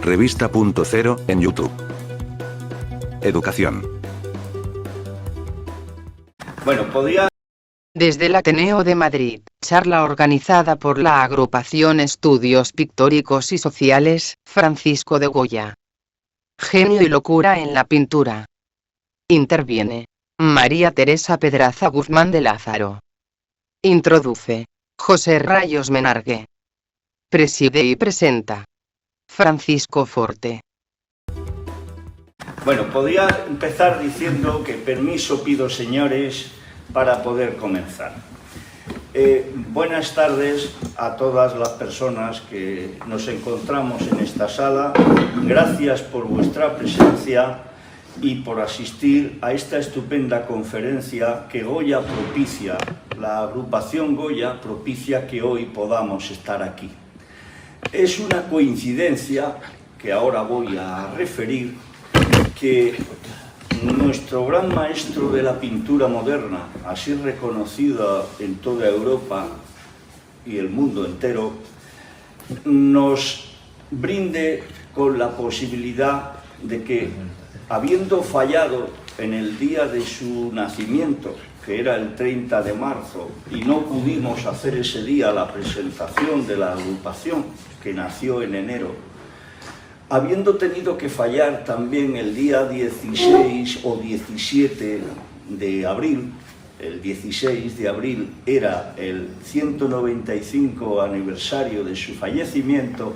Revista Punto Cero en YouTube. Educación. Bueno, podría... Desde el Ateneo de Madrid, charla organizada por la Agrupación Estudios Pictóricos y Sociales, Francisco de Goya. Genio y locura en la pintura. Interviene María Teresa Pedraza Guzmán de Lázaro. Introduce José Rayos Menargue. Preside y presenta Francisco Forte. Bueno, podría empezar diciendo que permiso pido, señores, para poder comenzar. Buenas tardes a todas las personas que nos encontramos en esta sala. Gracias por vuestra presencia y por asistir a esta estupenda conferencia que Goya propicia, la agrupación Goya propicia que hoy podamos estar aquí. Es una coincidencia, que ahora voy a referir, que nuestro gran maestro de la pintura moderna, así reconocido en toda Europa y el mundo entero, nos brinde con la posibilidad de que, habiendo fallado en el día de su nacimiento, que era el 30 de marzo, y no pudimos hacer ese día la presentación de la agrupación, que nació en enero, habiendo tenido que fallar también el día 16 o 17 de abril, el 16 de abril era el 195 aniversario de su fallecimiento,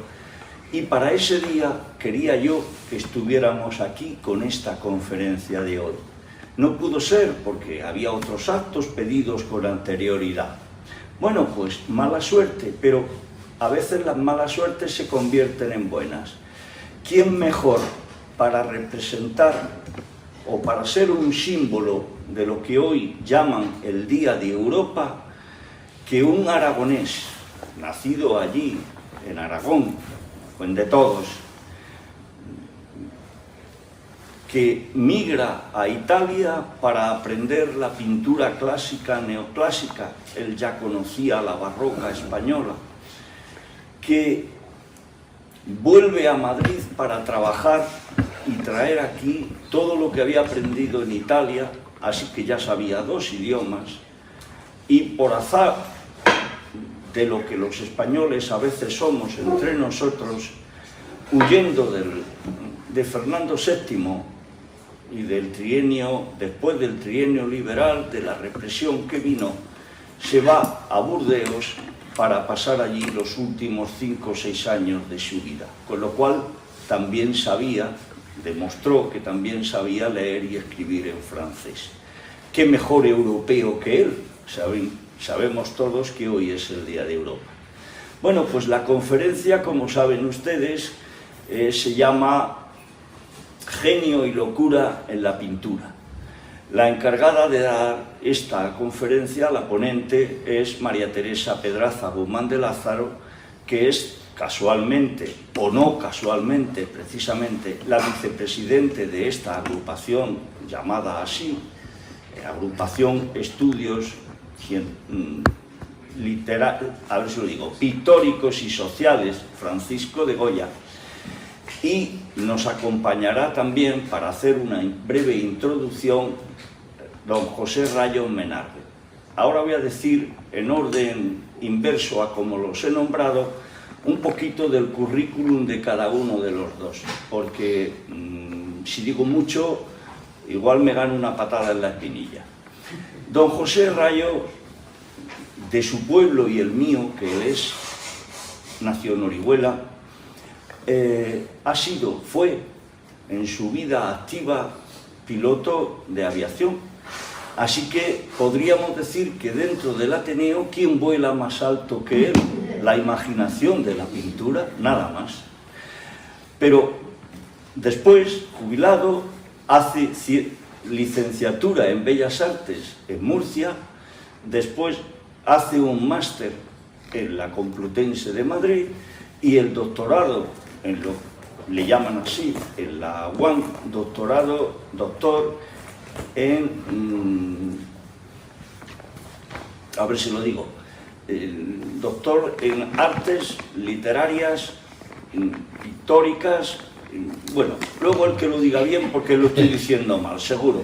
y para ese día quería yo que estuviéramos aquí con esta conferencia de hoy. No pudo ser porque había otros actos pedidos con anterioridad. Bueno, pues mala suerte, pero a veces las malas suertes se convierten en buenas. ¿Quién mejor para representar o para ser un símbolo de lo que hoy llaman el Día de Europa que un aragonés, nacido allí, en Aragón, en de todos, que migra a Italia para aprender la pintura clásica, neoclásica? Él ya conocía la barroca española, que vuelve a Madrid para trabajar y traer aquí todo lo que había aprendido en Italia, así que ya sabía 2 idiomas, y por azar de lo que los españoles a veces somos entre nosotros, huyendo de Fernando VII y del trienio, después del trienio liberal, de la represión que vino, se va a Burdeos para pasar allí los últimos 5 o 6 años de su vida, con lo cual también sabía, demostró que también sabía leer y escribir en francés. ¿Qué mejor europeo que él? Sabemos todos que hoy es el Día de Europa. Bueno, pues la conferencia, como saben ustedes, se llama Genio y locura en la pintura. La encargada de dar esta conferencia, la ponente, es María Teresa Pedraza Guzmán de Lázaro, que es casualmente, o no casualmente, precisamente, la vicepresidente de esta agrupación llamada así, Agrupación Estudios Pictóricos y Sociales, Francisco de Goya, y nos acompañará también para hacer una breve introducción don José Rayos Menargue. Ahora voy a decir, en orden inverso a como los he nombrado, un poquito del currículum de cada uno de los dos, porque si digo mucho, igual me gano una patada en la espinilla. Don José Rayos, de su pueblo y el mío, que él nació en Orihuela, fue en su vida activa piloto de aviación. Así que podríamos decir que dentro del Ateneo, ¿quién vuela más alto que él? La imaginación de la pintura, nada más. Pero después, jubilado, hace licenciatura en Bellas Artes en Murcia, después hace un máster en la Complutense de Madrid y el doctorado, le llaman así, en la UAM, doctor a ver si lo digo, doctor en artes literarias, pictóricas, bueno, luego el que lo diga bien porque lo estoy diciendo mal, seguro,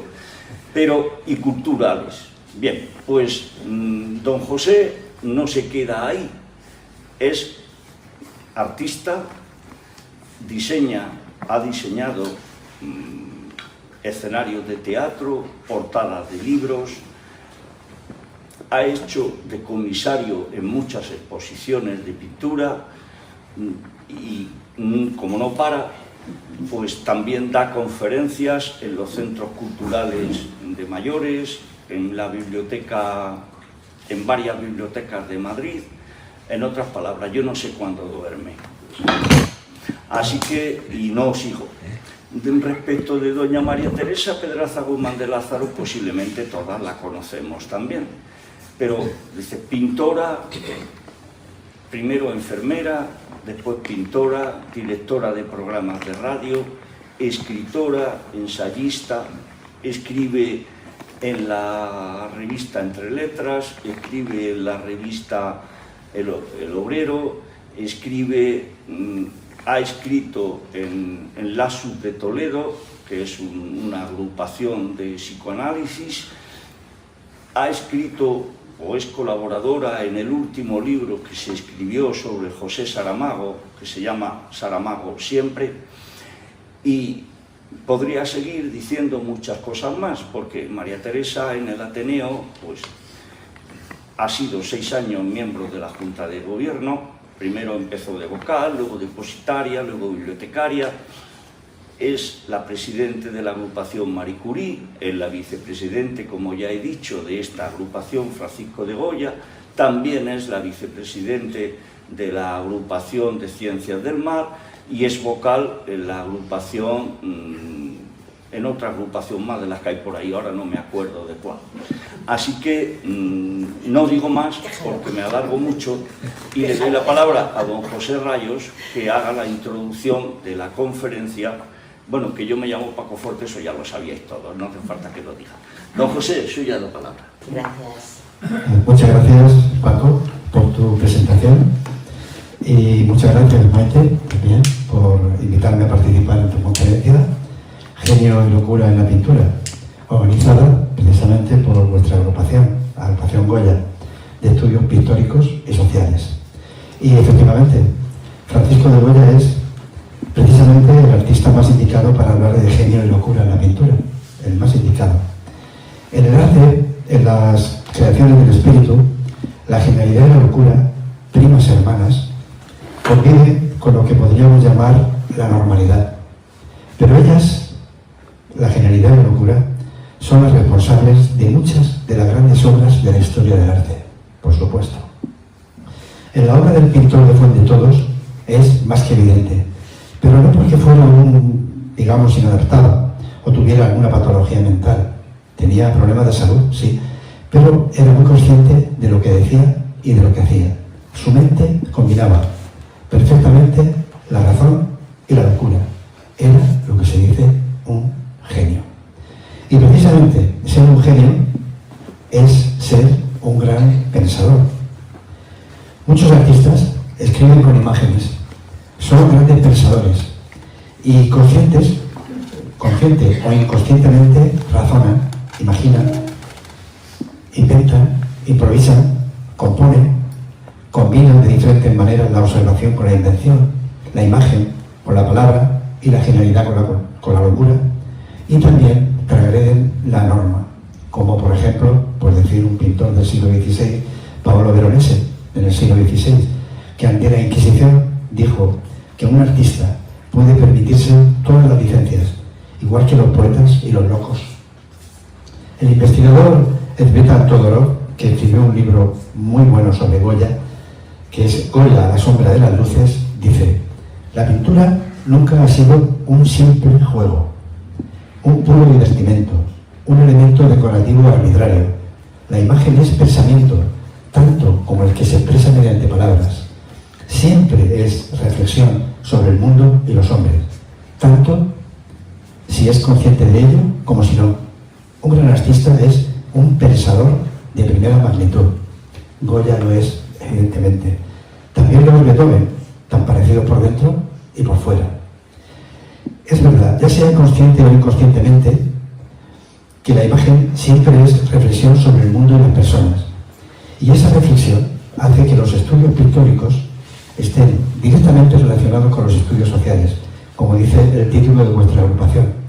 pero y culturales. Bien, pues don José no se queda ahí, es artista, ha diseñado escenarios de teatro, portadas de libros, ha hecho de comisario en muchas exposiciones de pintura y como no para, pues también da conferencias en los centros culturales de mayores, en la biblioteca, en varias bibliotecas de Madrid. En otras palabras, yo no sé cuándo duerme. Así que, y no sigo. Respecto de doña María Teresa Pedraza Guzmán de Lázaro, posiblemente todas la conocemos también. Pero, dice, pintora, primero enfermera, después pintora, directora de programas de radio, escritora, ensayista, escribe en la revista Entre Letras, escribe en la revista El Obrero, ha escrito en LASUS de Toledo, que es una agrupación de psicoanálisis, ha escrito o es colaboradora en el último libro que se escribió sobre José Saramago, que se llama Saramago siempre, y podría seguir diciendo muchas cosas más, porque María Teresa en el Ateneo pues, ha sido 6 años miembro de la Junta de Gobierno. Primero empezó de vocal, luego depositaria, luego bibliotecaria. Es la presidente de la agrupación Marie Curie, es la vicepresidente, como ya he dicho, de esta agrupación Francisco de Goya. También es la vicepresidente de la agrupación de Ciencias del Mar y es vocal en la agrupación, en otra agrupación más de las que hay por ahí, ahora no me acuerdo de cuál. Así que no digo más porque me alargo mucho y le doy la palabra a don José Rayos que haga la introducción de la conferencia. Bueno, que yo me llamo Paco Forte, eso ya lo sabíais todos, no hace falta que lo diga. Don José, suya la palabra. Gracias. Muchas gracias, Paco, por tu presentación y muchas gracias, Maite, también, por invitarme a participar en tu conferencia Genio y locura en la pintura, organizada precisamente por vuestra agrupación Goya, de estudios pictóricos y sociales. Y efectivamente, Francisco de Goya es precisamente el artista más indicado para hablar de genio y locura en la pintura, el más indicado. En el arte, en las creaciones del espíritu, la genialidad y la locura, primas hermanas, conviven con lo que podríamos llamar la normalidad. Pero ellas, la genialidad y la locura, son las responsables de muchas de las grandes obras de la historia del arte, por supuesto. En la obra del pintor de Fuente de Todos es más que evidente, pero no porque fuera digamos, inadaptado o tuviera alguna patología mental. Tenía problemas de salud, sí, pero era muy consciente de lo que decía y de lo que hacía. Su mente combinaba perfectamente la razón y la locura. Era lo que se dice un genio. Y precisamente ser un genio es ser un gran pensador. Muchos artistas escriben con imágenes, son grandes pensadores y consciente o inconscientemente razonan, imaginan, inventan, improvisan, componen, combinan de diferentes maneras la observación con la invención, la imagen con la palabra y la genialidad con la locura, y también transgreden la norma, como por ejemplo, por decir un pintor del siglo XVI, Paolo Veronese, en el siglo XVI, que ante la Inquisición dijo que un artista puede permitirse todas las licencias, igual que los poetas y los locos. El investigador Elzbieta Todorov, que escribió un libro muy bueno sobre Goya, que es Goya a la sombra de las luces, dice: la pintura nunca ha sido un simple juego, un puro divertimento, un elemento decorativo arbitrario. La imagen es pensamiento, tanto como el que se expresa mediante palabras. Siempre es reflexión sobre el mundo y los hombres, tanto si es consciente de ello como si no. Un gran artista es un pensador de primera magnitud. Goya lo es, evidentemente. También lo es Beethoven, tan parecido por dentro y por fuera. Es verdad, ya sea consciente o inconscientemente, que la imagen siempre es reflexión sobre el mundo y las personas. Y esa reflexión hace que los estudios pictóricos estén directamente relacionados con los estudios sociales, como dice el título de vuestra agrupación.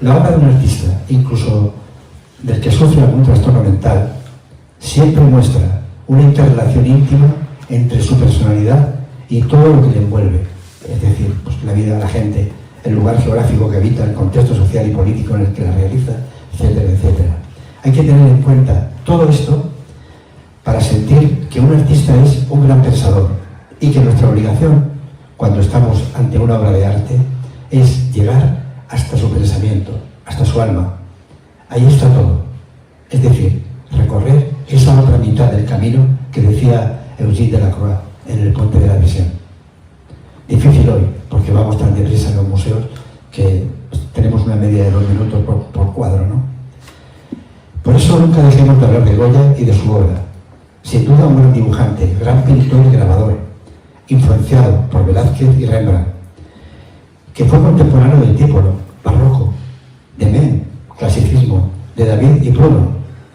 La obra de un artista, incluso del que sufre algún trastorno mental, siempre muestra una interrelación íntima entre su personalidad y todo lo que le envuelve, es decir, pues, la vida de la gente, el lugar geográfico que habita, el contexto social y político en el que la realiza, etcétera, etcétera. Hay que tener en cuenta todo esto para sentir que un artista es un gran pensador y que nuestra obligación, cuando estamos ante una obra de arte, es llegar hasta su pensamiento, hasta su alma. Ahí está todo. Es decir, recorrer esa otra mitad del camino que decía Eugène Delacroix en El Puente de la Visión. Difícil hoy, porque vamos tan deprisa en los museos que tenemos una media de 2 minutos por cuadro, ¿no? Por eso nunca dejemos de hablar de Goya y de su obra. Sin duda un gran dibujante, gran pintor y grabador, influenciado por Velázquez y Rembrandt, que fue contemporáneo del Tiepolo, barroco, de Men, clasicismo, de David y Pruno,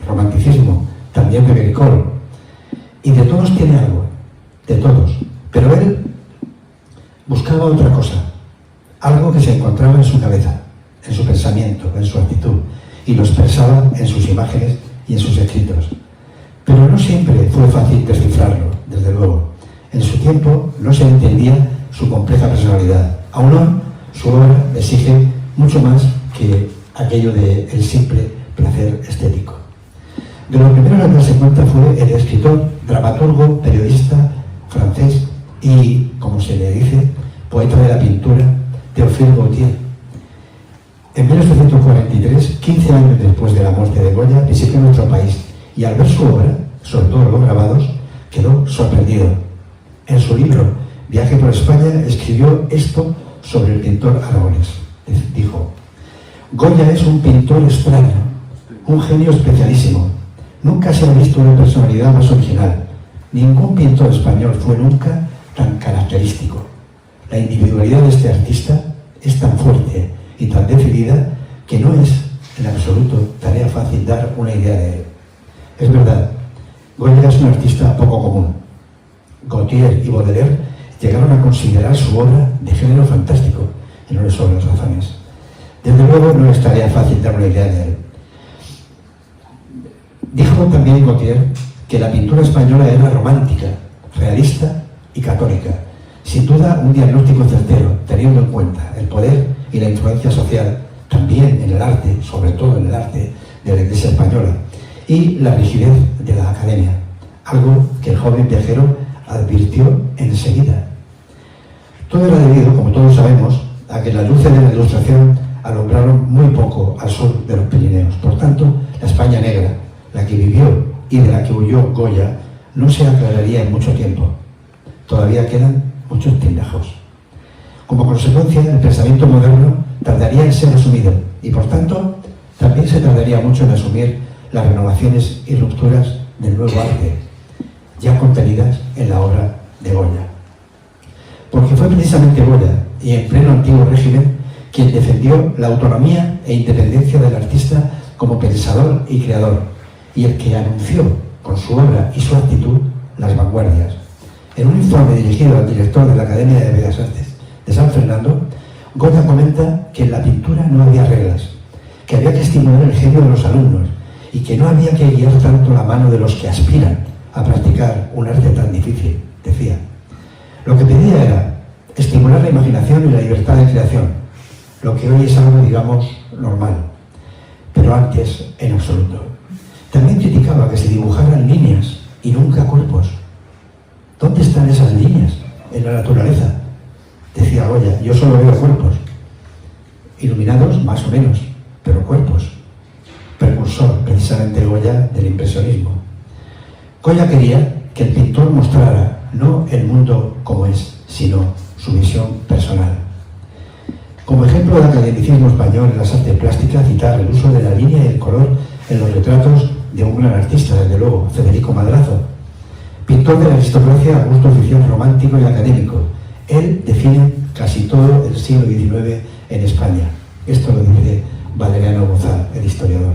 romanticismo, también de Gricol, y de todos tiene algo, de todos, pero él buscaba otra cosa, algo que se encontraba en su cabeza, en su pensamiento, en su actitud, y lo expresaba en sus imágenes y en sus escritos. Pero no siempre fue fácil descifrarlo, desde luego. En su tiempo no se entendía su compleja personalidad. Aún hoy, su obra exige mucho más que aquello del simple placer estético. De lo primero a darse cuenta fue el escritor, dramaturgo, periodista francés y, como se le dice, poeta de la pintura, Théophile Gautier. En 1843, 15 años después de la muerte de Goya, visitó nuestro país y al ver su obra, sobre todo los grabados, quedó sorprendido. En su libro Viaje por España escribió esto sobre el pintor Aragonés. Dijo: Goya es un pintor extraño, un genio especialísimo. Nunca se ha visto una personalidad más original. Ningún pintor español fue nunca tan característico. La individualidad de este artista es tan fuerte y tan decidida que no es, en absoluto, tarea fácil dar una idea de él. Es verdad, Goya es un artista poco común. Gautier y Baudelaire llegaron a considerar su obra de género fantástico, y no les sobran las razones. Desde luego no es tarea fácil dar una idea de él. Dijo también Gautier que la pintura española era romántica, realista y católica. Sin duda un diagnóstico certero, teniendo en cuenta el poder y la influencia social, también en el arte, sobre todo en el arte de la Iglesia española, y la rigidez de la academia, algo que el joven viajero advirtió enseguida. Todo era debido, como todos sabemos, a que las luces de la Ilustración alumbraron muy poco al sur de los Pirineos. Por tanto, la España negra, la que vivió y de la que huyó Goya, no se aclararía en mucho tiempo. Todavía quedan muchos tindajos. Como consecuencia, el pensamiento moderno tardaría en ser asumido y, por tanto, también se tardaría mucho en asumir las renovaciones y rupturas del nuevo arte, ya contenidas en la obra de Goya. Porque fue precisamente Goya, y en pleno antiguo régimen, quien defendió la autonomía e independencia del artista como pensador y creador, y el que anunció, con su obra y su actitud, las vanguardias. En un informe dirigido al director de la Academia de Bellas Artes de San Fernando, Goya comenta que en la pintura no había reglas, que había que estimular el genio de los alumnos y que no había que guiar tanto la mano de los que aspiran a practicar un arte tan difícil, decía. Lo que pedía era estimular la imaginación y la libertad de creación, lo que hoy es algo, digamos, normal, pero antes en absoluto. También criticaba que se dibujaran líneas y nunca cuerpos. ¿Dónde están esas líneas? En la naturaleza. Decía Goya, yo solo veo cuerpos, iluminados más o menos, pero cuerpos. Precursor, precisamente, Goya del impresionismo. Goya quería que el pintor mostrara no el mundo como es, sino su visión personal. Como ejemplo de academicismo español en las artes plásticas, citar el uso de la línea y el color en los retratos de un gran artista, desde luego, Federico Madrazo, pintor de la aristocracia a gusto oficial romántico y académico. Él define casi todo el siglo XIX en España. Esto lo dice Valeriano Bozal, el historiador.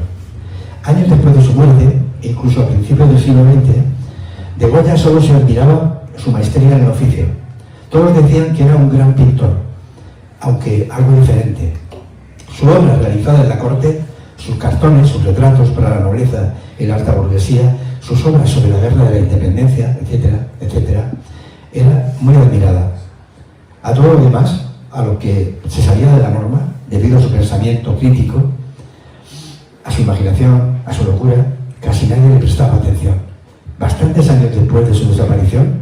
Años después de su muerte, incluso a principios del siglo XX, de Goya solo se admiraba su maestría en el oficio. Todos decían que era un gran pintor, aunque algo diferente. Su obra realizada en la corte, sus cartones, sus retratos para la nobleza y la alta burguesía, sus obras sobre la guerra de la independencia, etcétera, etcétera, era muy admirada. A todo lo demás, a lo que se salía de la norma, debido a su pensamiento crítico, a su imaginación, a su locura, casi nadie le prestaba atención. Bastantes años después de su desaparición,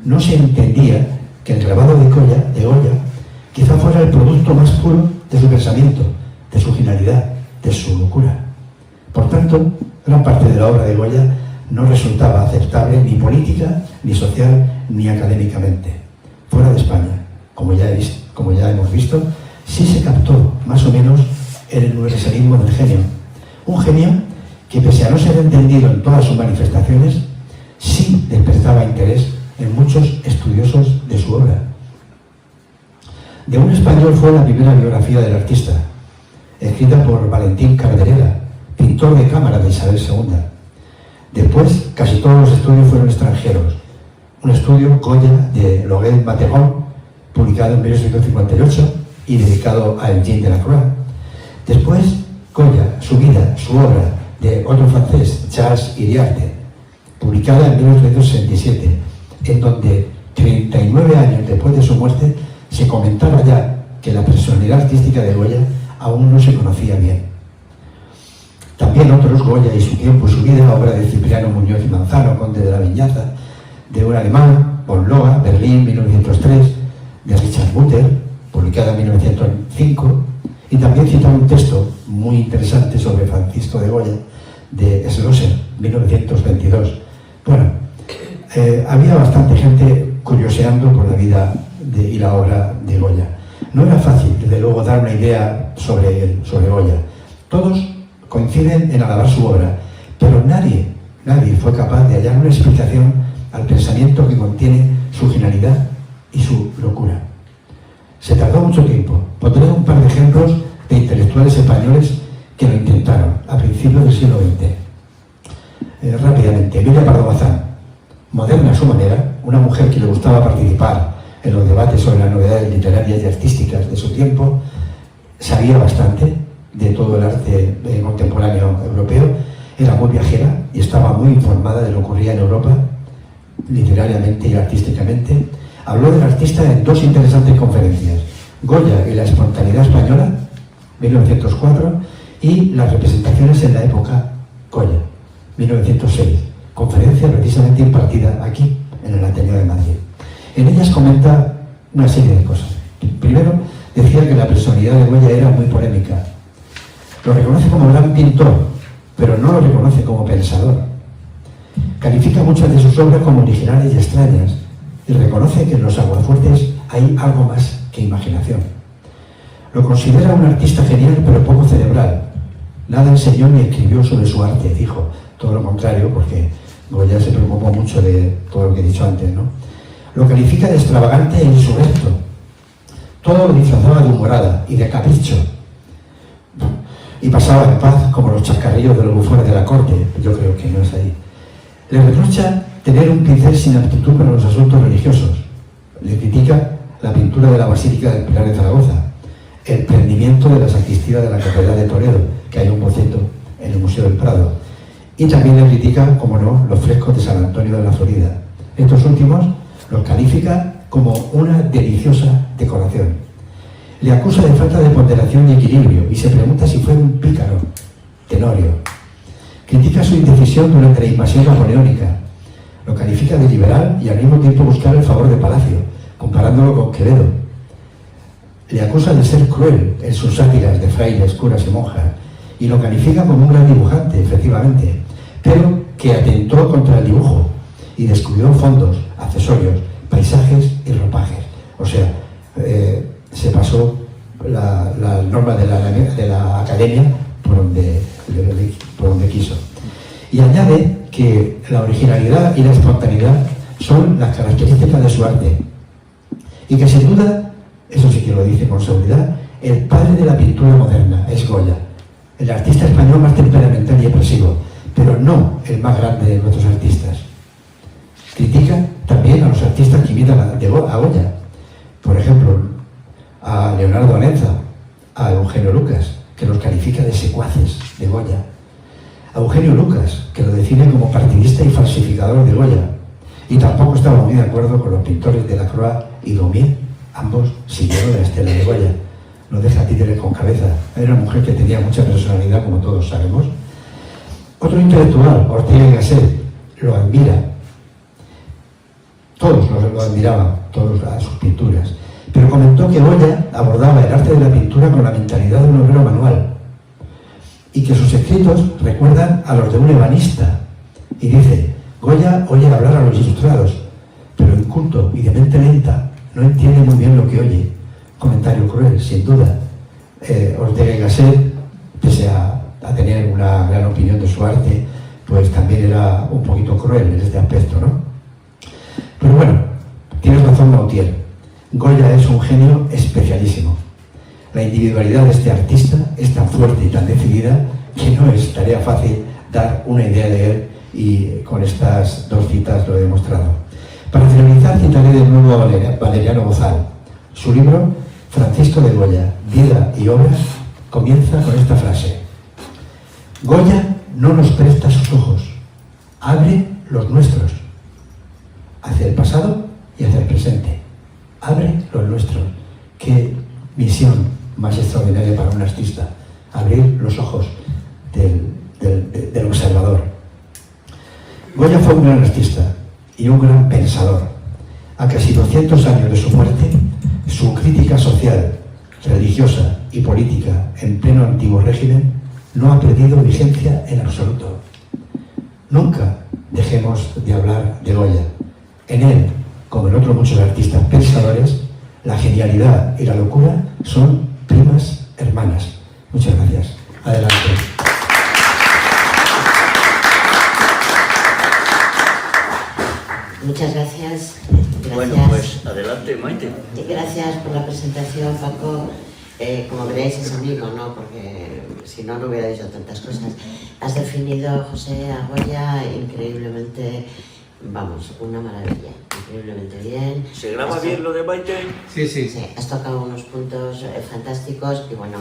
no se entendía que el grabado de Goya quizá fuera el producto más puro de su pensamiento, de su genialidad, de su locura. Por tanto, gran parte de la obra de Goya no resultaba aceptable ni política, ni social, ni académicamente. Fuera de España, como ya hemos visto, sí se captó más o menos el universalismo del genio. Un genio que, pese a no ser entendido en todas sus manifestaciones, sí despertaba interés en muchos estudiosos de su obra. De un español fue la primera biografía del artista, escrita por Valentín Carderera, pintor de cámara de Isabel II. Después, casi todos los estudios fueron extranjeros. Un estudio, Goya, de Loguet Materon, publicado en 1858 y dedicado a Eugène Delacroix. Después, Goya, su vida, su obra, de otro francés, Charles Iriarte, publicada en 1867, en donde 39 años después de su muerte se comentaba ya que la personalidad artística de Goya aún no se conocía bien. También otros, Goya y su tiempo y su vida, obra de Cipriano Muñoz y Manzano, conde de la Viñaza, de un alemán, von Loga, Berlín, 1903, de Richard Butter, publicada en 1905, y también cita un texto muy interesante sobre Francisco de Goya, de Schlosser, 1922. Bueno, había bastante gente curioseando por la vida y la obra de Goya. No era fácil, desde luego, dar una idea sobre Goya. Todos coinciden en alabar su obra, pero nadie fue capaz de hallar una explicación al pensamiento que contiene su genialidad y su locura. Se tardó mucho tiempo. Pondré un par de ejemplos de intelectuales españoles que lo intentaron a principios del siglo XX. Rápidamente, Emilia Pardo Bazán, moderna a su manera, una mujer que le gustaba participar en los debates sobre las novedades literarias y artísticas de su tiempo, sabía bastante de todo el arte contemporáneo europeo, era muy viajera y estaba muy informada de lo que ocurría en Europa, literariamente y artísticamente. Habló del artista en dos interesantes conferencias: Goya y la espontaneidad española, 1904, y las representaciones en la época Goya, 1906, conferencia precisamente impartida aquí, en el Ateneo de Madrid. En ellas comenta una serie de cosas. Primero, decía que la personalidad de Goya era muy polémica. Lo reconoce como gran pintor, pero no lo reconoce como pensador. Califica muchas de sus obras como originales y extrañas, y reconoce que en los aguafuertes hay algo más que imaginación. Lo considera un artista genial, pero poco cerebral. Nada enseñó ni escribió sobre su arte, dijo. Todo lo contrario, porque Goya se preocupó mucho de todo lo que he dicho antes, ¿no? Lo califica de extravagante e insurrecto. Todo lo disfrazaba de humorada y de capricho. Y pasaba en paz como los chascarrillos de los bufones de la corte. Yo creo que no es ahí. Le reprocha tener un pincel sin aptitud para los asuntos religiosos. Le critica la pintura de la Basílica del Pilar de Zaragoza, el prendimiento de la sacristía de la Catedral de Toledo, que hay un boceto en el Museo del Prado. Y también le critica, como no, los frescos de San Antonio de la Florida. Estos últimos los califica como una deliciosa decoración. Le acusa de falta de ponderación y equilibrio y se pregunta si fue un pícaro, Tenorio. Critica su indecisión durante la invasión napoleónica. Lo califica de liberal y al mismo tiempo buscar el favor de Palacio, comparándolo con Quevedo. Le acusa de ser cruel en sus sátiras de frailes, curas y monjas, y lo califica como un gran dibujante, efectivamente, pero que atentó contra el dibujo y descubrió fondos, accesorios, paisajes y ropajes. O sea, se pasó la norma de la academia por donde quiso. Y añade que la originalidad y la espontaneidad son las características de su arte y que sin duda, eso sí que lo dice con seguridad, el padre de la pintura moderna es Goya, el artista español más temperamental y expresivo, pero no el más grande de nuestros artistas. Critica también a los artistas que imitan a Goya, por ejemplo, a Leonardo Alenza, a Eugenio Lucas, que los califica de secuaces de Goya, a Eugenio Lucas, que lo define como partidista y falsificador de Goya, y tampoco estaba muy de acuerdo con los pintores Delacroix y Daumier, ambos siguieron la estela de Goya. No deja títeres con cabeza. Era una mujer que tenía mucha personalidad, como todos sabemos. Otro intelectual, Ortega y Gasset, lo admira. Todos lo admiraban, todos a sus pinturas. Pero comentó que Goya abordaba el arte de la pintura con la mentalidad de un obrero manual y que sus escritos recuerdan a los de un ebanista. Y dice, Goya oye hablar a los ilustrados, pero inculto y de mente lenta no entiende muy bien lo que oye. Comentario cruel, sin duda. Ortega y Gasset, pese a tener una gran opinión de su arte, pues también era un poquito cruel en este aspecto, ¿no? Pero bueno, tienes razón, Gautier. Goya es un genio especialísimo. La individualidad de este artista es tan fuerte y tan decidida que no es tarea fácil dar una idea de él, y con estas dos citas lo he demostrado. Para finalizar, citaré de nuevo a Valeriano Bozal. Su libro, Francisco de Goya, Vida y Obras, comienza con esta frase: Goya no nos presta sus ojos, abre los nuestros, hacia el pasado y hacia el presente. Abre los nuestros. Qué misión más extraordinaria para un artista, abrir los ojos del observador. Goya fue un gran artista y un gran pensador. A casi 200 años de su muerte, su crítica social, religiosa y política en pleno antiguo régimen no ha perdido vigencia en absoluto. Nunca dejemos de hablar de Goya. En él, como en otros muchos artistas pensadores, la genialidad y la locura son primas hermanas. Muchas gracias. Adelante. Muchas gracias. Bueno, pues adelante, Maite. Gracias por la presentación, Paco. Como veréis es amigo, ¿no? Porque si no, no hubiera dicho tantas cosas. Has definido, José, a Goya increíblemente, vamos, una maravilla, increíblemente bien. ¿Se graba bien lo de Maite? Sí, sí. Sí, has tocado unos puntos fantásticos y bueno,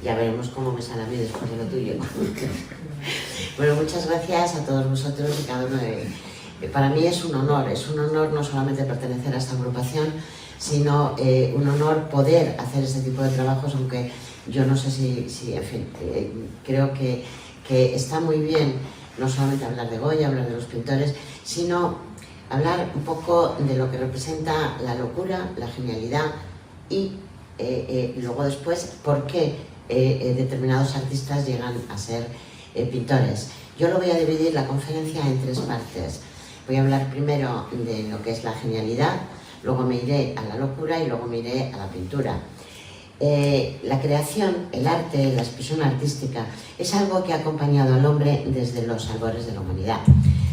ya veremos cómo me sale a mí después de lo tuyo. Bueno, muchas gracias a todos vosotros y cada uno de... Para mí es un honor no solamente pertenecer a esta agrupación, sino un honor poder hacer este tipo de trabajos, aunque yo no sé si en fin, creo que está muy bien no solamente hablar de Goya, hablar de los pintores, sino hablar un poco de lo que representa la locura, la genialidad y luego después por qué determinados artistas llegan a ser pintores. Yo lo voy a dividir la conferencia en tres partes. Voy a hablar primero de lo que es la genialidad, luego me iré a la locura y luego me iré a la pintura. La creación, el arte, la expresión artística es algo que ha acompañado al hombre desde los albores de la humanidad.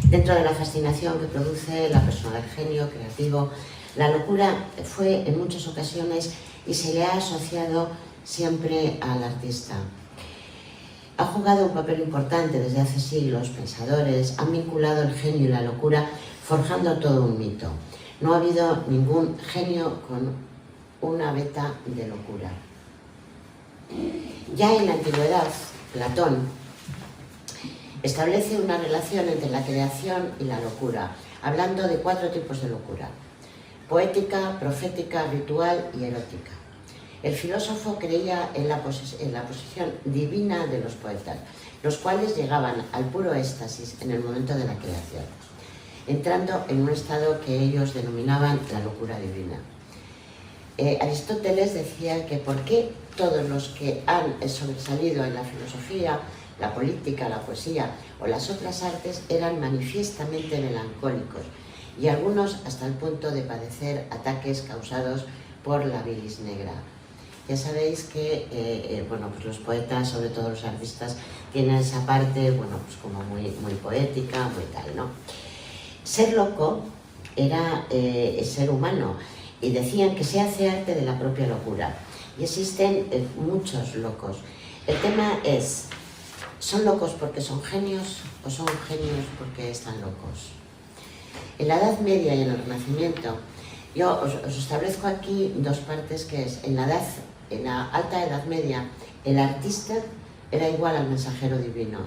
Dentro de la fascinación que produce la persona del genio creativo, la locura fue en muchas ocasiones y se le ha asociado siempre al artista. Ha jugado un papel importante desde hace siglos. Pensadores han vinculado el genio y la locura forjando todo un mito. No ha habido ningún genio con una veta de locura. Ya en la antigüedad, Platón establece una relación entre la creación y la locura, hablando de 4 tipos de locura: poética, profética, ritual y erótica. El filósofo creía en la posición divina de los poetas, los cuales llegaban al puro éxtasis en el momento de la creación, entrando en un estado que ellos denominaban la locura divina. Aristóteles decía que por qué todos los que han sobresalido en la filosofía, la política, la poesía o las otras artes eran manifiestamente melancólicos, y algunos hasta el punto de padecer ataques causados por la bilis negra. Ya sabéis que bueno, pues los poetas, sobre todo los artistas, tienen esa parte, bueno, pues como muy poética, muy tal, ¿no? Ser loco era ser humano, y decían que se hace arte de la propia locura. Y existen muchos locos. El tema es, ¿son locos porque son genios o son genios porque están locos? En la Edad Media y en el Renacimiento, yo os establezco aquí dos partes, que es, en la Alta Edad Media, el artista era igual al mensajero divino.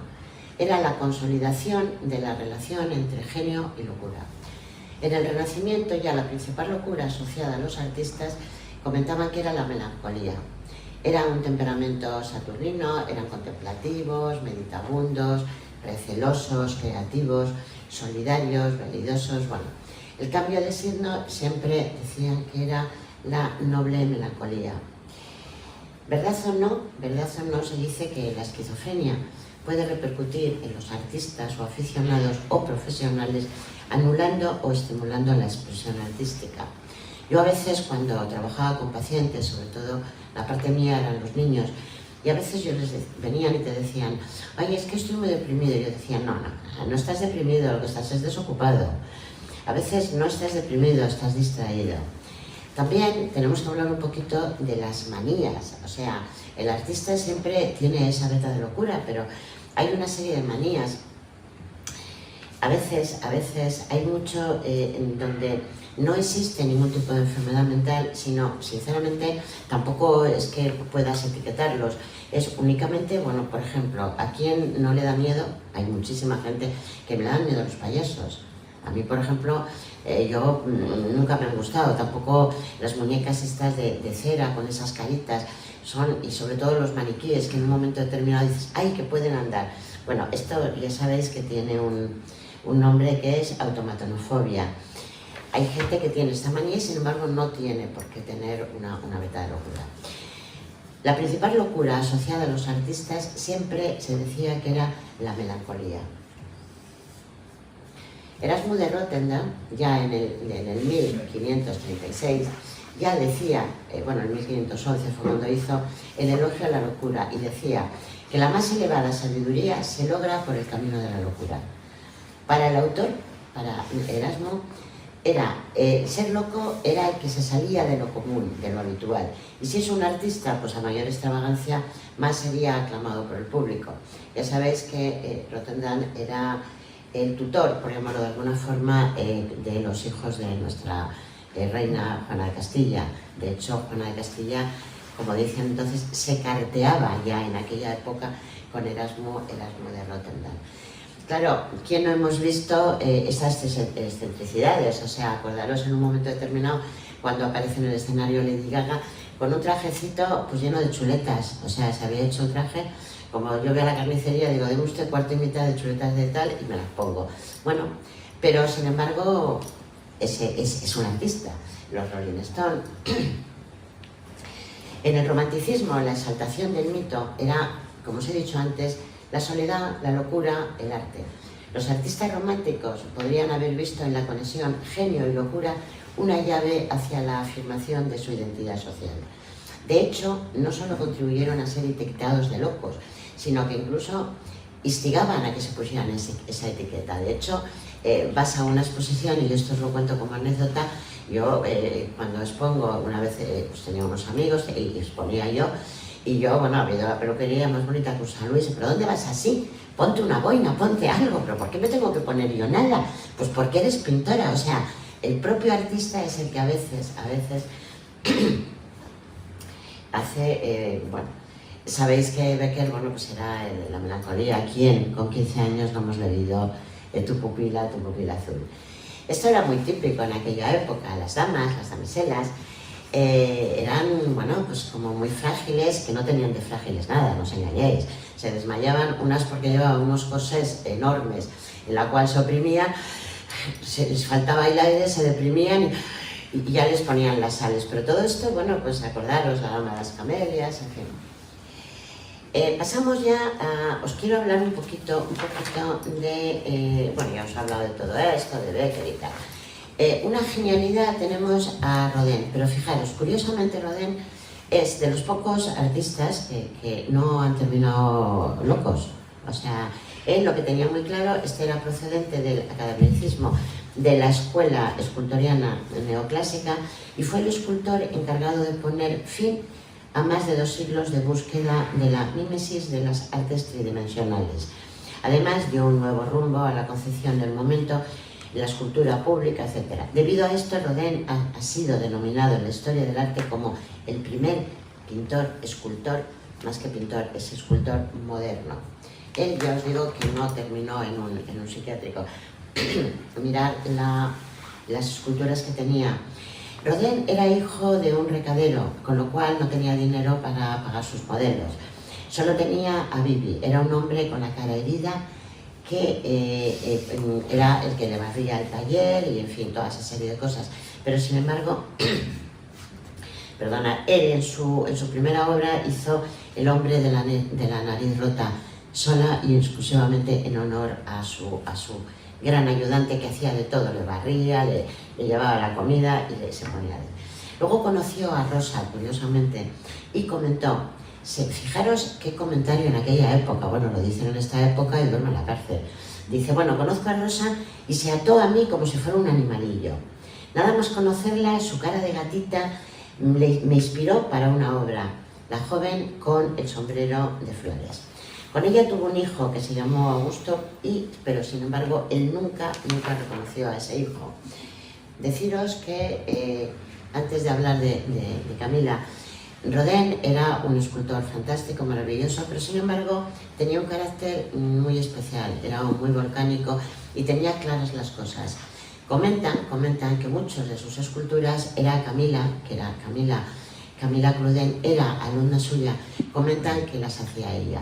Era la consolidación de la relación entre genio y locura. En el Renacimiento, ya la principal locura asociada a los artistas comentaban que era la melancolía. Era un temperamento saturnino, eran contemplativos, meditabundos, recelosos, creativos, solidarios, validosos, bueno. El cambio de signo siempre decían que era la noble melancolía. ¿Verdad o no, se dice que la esquizofrenia puede repercutir en los artistas o aficionados o profesionales, anulando o estimulando la expresión artística? Yo a veces, cuando trabajaba con pacientes, sobre todo la parte mía eran los niños, y a veces venían y te decían, oye, es que estoy muy deprimido, y yo decía, no estás deprimido, lo que estás es desocupado. A veces no estás deprimido, estás distraído. También tenemos que hablar un poquito de las manías, o sea, el artista siempre tiene esa veta de locura, pero hay una serie de manías. A veces hay mucho en donde no existe ningún tipo de enfermedad mental, sino, sinceramente, tampoco es que puedas etiquetarlos. Es únicamente, bueno, por ejemplo, ¿a quién no le da miedo? Hay muchísima gente que me dan miedo a los payasos. A mí, por ejemplo, yo nunca me han gustado, tampoco las muñecas estas de cera con esas caritas, y sobre todo los maniquíes que en un momento determinado dices, ¡ay, que pueden andar! Bueno, esto ya sabéis que tiene un nombre que es automatonofobia. Hay gente que tiene esta manía y, sin embargo, no tiene por qué tener una veta de locura. La principal locura asociada a los artistas siempre se decía que era la melancolía. Erasmo de Rotterdam, ya en el 1536, ya decía, bueno, en 1511 fue cuando hizo el elogio a la locura, y decía que la más elevada sabiduría se logra por el camino de la locura. Para el autor, para Erasmo, ser loco era el que se salía de lo común, de lo habitual. Y si es un artista, pues a mayor extravagancia, más sería aclamado por el público. Ya sabéis que Rotterdam era el tutor, por llamarlo de alguna forma, de los hijos de nuestra reina Juana de Castilla. De hecho, Juana de Castilla, como dicen entonces, se carteaba ya en aquella época con Erasmo de Rotterdam. Claro, ¿quién no hemos visto estas excentricidades? O sea, acordaros en un momento determinado cuando aparece en el escenario Lady Gaga con un trajecito pues lleno de chuletas. O sea, se había hecho un traje, como yo veo a la carnicería, digo, deme usted cuarto y mitad de chuletas de tal y me las pongo. Bueno, pero sin embargo es un artista, los Rolling Stones. En el romanticismo, la exaltación del mito era, como os he dicho antes, la soledad, la locura, el arte. Los artistas románticos podrían haber visto en la conexión genio y locura una llave hacia la afirmación de su identidad social. De hecho, no solo contribuyeron a ser etiquetados de locos, sino que incluso instigaban a que se pusieran esa etiqueta. De hecho, vas a una exposición, y esto os lo cuento como anécdota, yo cuando expongo, una vez pues tenía unos amigos y exponía yo, y yo, bueno, había ido a la peluquería más bonita que San Luis, ¿pero dónde vas así? Ponte una boina, ponte algo. ¿Pero por qué me tengo que poner yo nada? Pues porque eres pintora, o sea, el propio artista es el que a veces hace, bueno, sabéis que Becker, bueno, pues era la melancolía. ¿Quién con 15 años no hemos leído tu pupila azul? Esto era muy típico en aquella época. Las damas, las damiselas, eran, bueno, pues como muy frágiles, que no tenían de frágiles nada, no os engañéis. Se desmayaban, unas porque llevaban unos corsés enormes en la cual se oprimían, les faltaba el aire, se deprimían y ya les ponían las sales. Pero todo esto, bueno, pues acordaros, la dama de las camelias, en fin. Pasamos ya a... Os quiero hablar un poquito de... bueno, ya os he hablado de todo esto, de Becker y tal. Una genialidad tenemos a Rodin, pero fijaros, curiosamente Rodin es de los pocos artistas que no han terminado locos. O sea, él lo que tenía muy claro, era procedente del academicismo, de la escuela escultoriana neoclásica, y fue el escultor encargado de poner fin a más de 2 siglos de búsqueda de la mímesis de las artes tridimensionales. Además, dio un nuevo rumbo a la concepción del momento, la escultura pública, etc. Debido a esto, Rodin ha sido denominado en la historia del arte como el primer pintor, escultor, más que pintor, es escultor moderno. Él, ya os digo, que no terminó en un psiquiátrico. Mirad las esculturas que tenía. Rodin era hijo de un recadero, con lo cual no tenía dinero para pagar sus modelos. Solo tenía a Bibi, era un hombre con la cara herida, que era el que le barría el taller y, en fin, toda esa serie de cosas. Pero, sin embargo, perdona, él en su primera obra hizo El hombre de la nariz rota, sola y exclusivamente en honor a su gran ayudante, que hacía de todo, le barría, le llevaba la comida y se ponía de él. Luego conoció a Rosa, curiosamente, y comentó, fijaros qué comentario en aquella época, bueno, lo dicen en esta época y duerme en la cárcel. Dice, bueno, conozco a Rosa y se ató a mí como si fuera un animalillo. Nada más conocerla, su cara de gatita me inspiró para una obra, La joven con el sombrero de flores. Con ella tuvo un hijo que se llamó Augusto, pero sin embargo él nunca reconoció a ese hijo. Deciros que, antes de hablar de Camila, Rodin era un escultor fantástico, maravilloso, pero sin embargo tenía un carácter muy especial, era muy volcánico y tenía claras las cosas. Comentan que muchas de sus esculturas era Camila Cruden, era alumna suya, comentan que las hacía ella.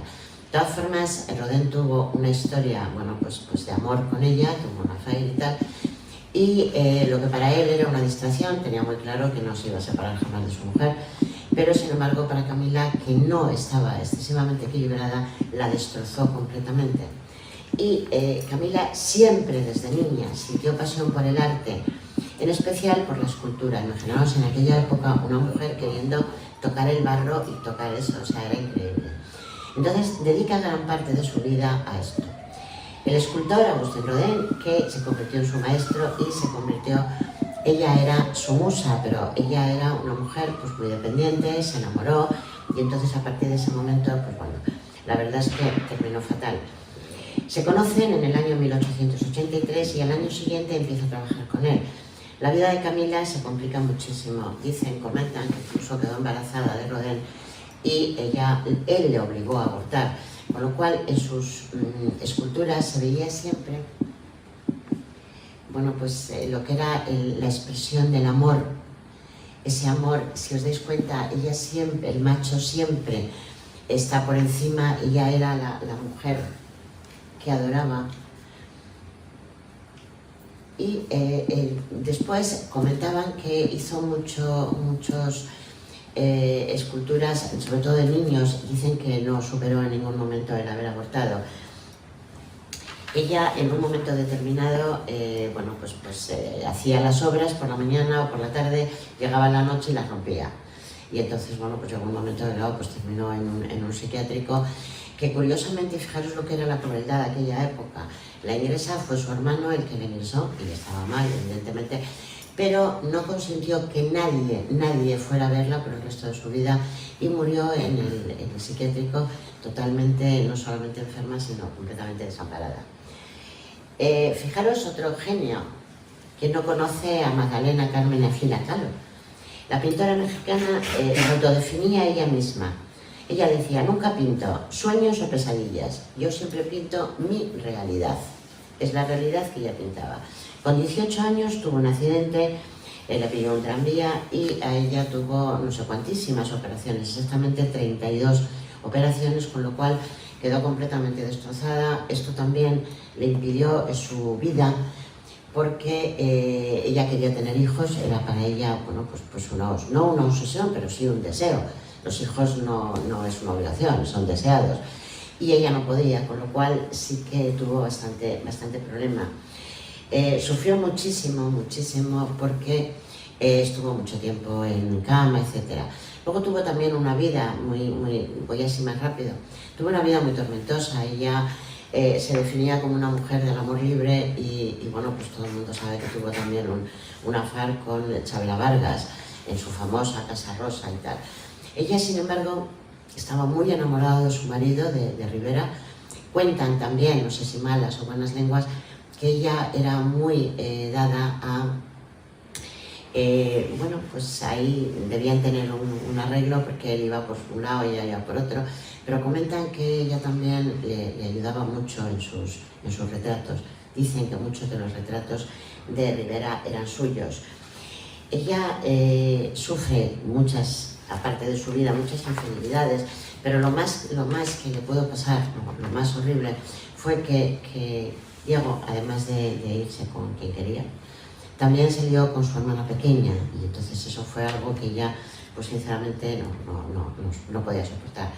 De todas formas, Rodin tuvo una historia, bueno, pues de amor con ella, tuvo una affaire y tal, y lo que para él era una distracción, tenía muy claro que no se iba a separar jamás de su mujer, pero sin embargo para Camila, que no estaba excesivamente equilibrada, la destrozó completamente. Y Camila siempre desde niña sintió pasión por el arte, en especial por la escultura. Imaginaos en aquella época una mujer queriendo tocar el barro y tocar eso, o sea, era increíble. Entonces dedica gran parte de su vida a esto. El escultor Auguste Rodin, que se convirtió en su maestro y ella era su musa, pero ella era una mujer pues muy dependiente, se enamoró y entonces a partir de ese momento, pues bueno, la verdad es que terminó fatal. Se conocen en el año 1883 y al año siguiente empieza a trabajar con él. La vida de Camila se complica muchísimo. Comentan que incluso quedó embarazada de Rodin y él le obligó a abortar, con lo cual en sus esculturas se veía siempre, bueno, pues lo que era la expresión del amor. Ese amor, si os dais cuenta, ella siempre, el macho siempre está por encima, ella era la mujer que adoraba. Y después comentaban que hizo muchos esculturas, sobre todo de niños. Dicen que no superó en ningún momento el haber abortado. Ella en un momento determinado, bueno, pues hacía las obras por la mañana o por la tarde, llegaba la noche y las rompía. Y entonces, bueno, pues llegó un momento dado, pues terminó en un psiquiátrico, que curiosamente, fijaros lo que era la crueldad de aquella época. La ingresa fue su hermano el que le ingresó, y estaba mal, evidentemente, pero no consintió que nadie fuera a verla por el resto de su vida, y murió en el psiquiátrico totalmente, no solamente enferma, sino completamente desamparada. Fijaros otro genio, que no conoce a Magdalena Carmen Afila Kahlo. La pintora mexicana se autodefinía ella misma. Ella decía, nunca pinto sueños o pesadillas, yo siempre pinto mi realidad. Es la realidad que ella pintaba. Con 18 años tuvo un accidente, le pilló un tranvía y a ella tuvo no sé cuantísimas operaciones, exactamente 32 operaciones, con lo cual quedó completamente destrozada. Esto también le impidió su vida, porque ella quería tener hijos, era para ella, bueno, pues no una obsesión, pero sí un deseo. Los hijos no es una obligación, son deseados. Y ella no podía, con lo cual sí que tuvo bastante problema. Sufrió muchísimo, porque estuvo mucho tiempo en cama, etc. Luego tuvo también una vida voy así más rápido, tuvo una vida muy tormentosa. Ella se definía como una mujer del amor libre y bueno, pues todo el mundo sabe que tuvo también un affair con Chabela Vargas en su famosa Casa Rosa y tal. Ella, sin embargo, estaba muy enamorada de su marido, de Rivera. Cuentan también, no sé si malas o buenas lenguas, que ella era muy dada a... bueno, pues ahí debían tener un arreglo porque él iba por un lado y ella iba por otro, pero comentan que ella también le ayudaba mucho en sus retratos. Dicen que muchos de los retratos de Rivera eran suyos. Ella sufre muchas, aparte de su vida, muchas infidelidades, pero lo más que le pudo pasar, lo más horrible, fue que Diego, además de irse con quien quería, también se lió con su hermana pequeña, y entonces eso fue algo que ella, pues sinceramente, no podía soportar.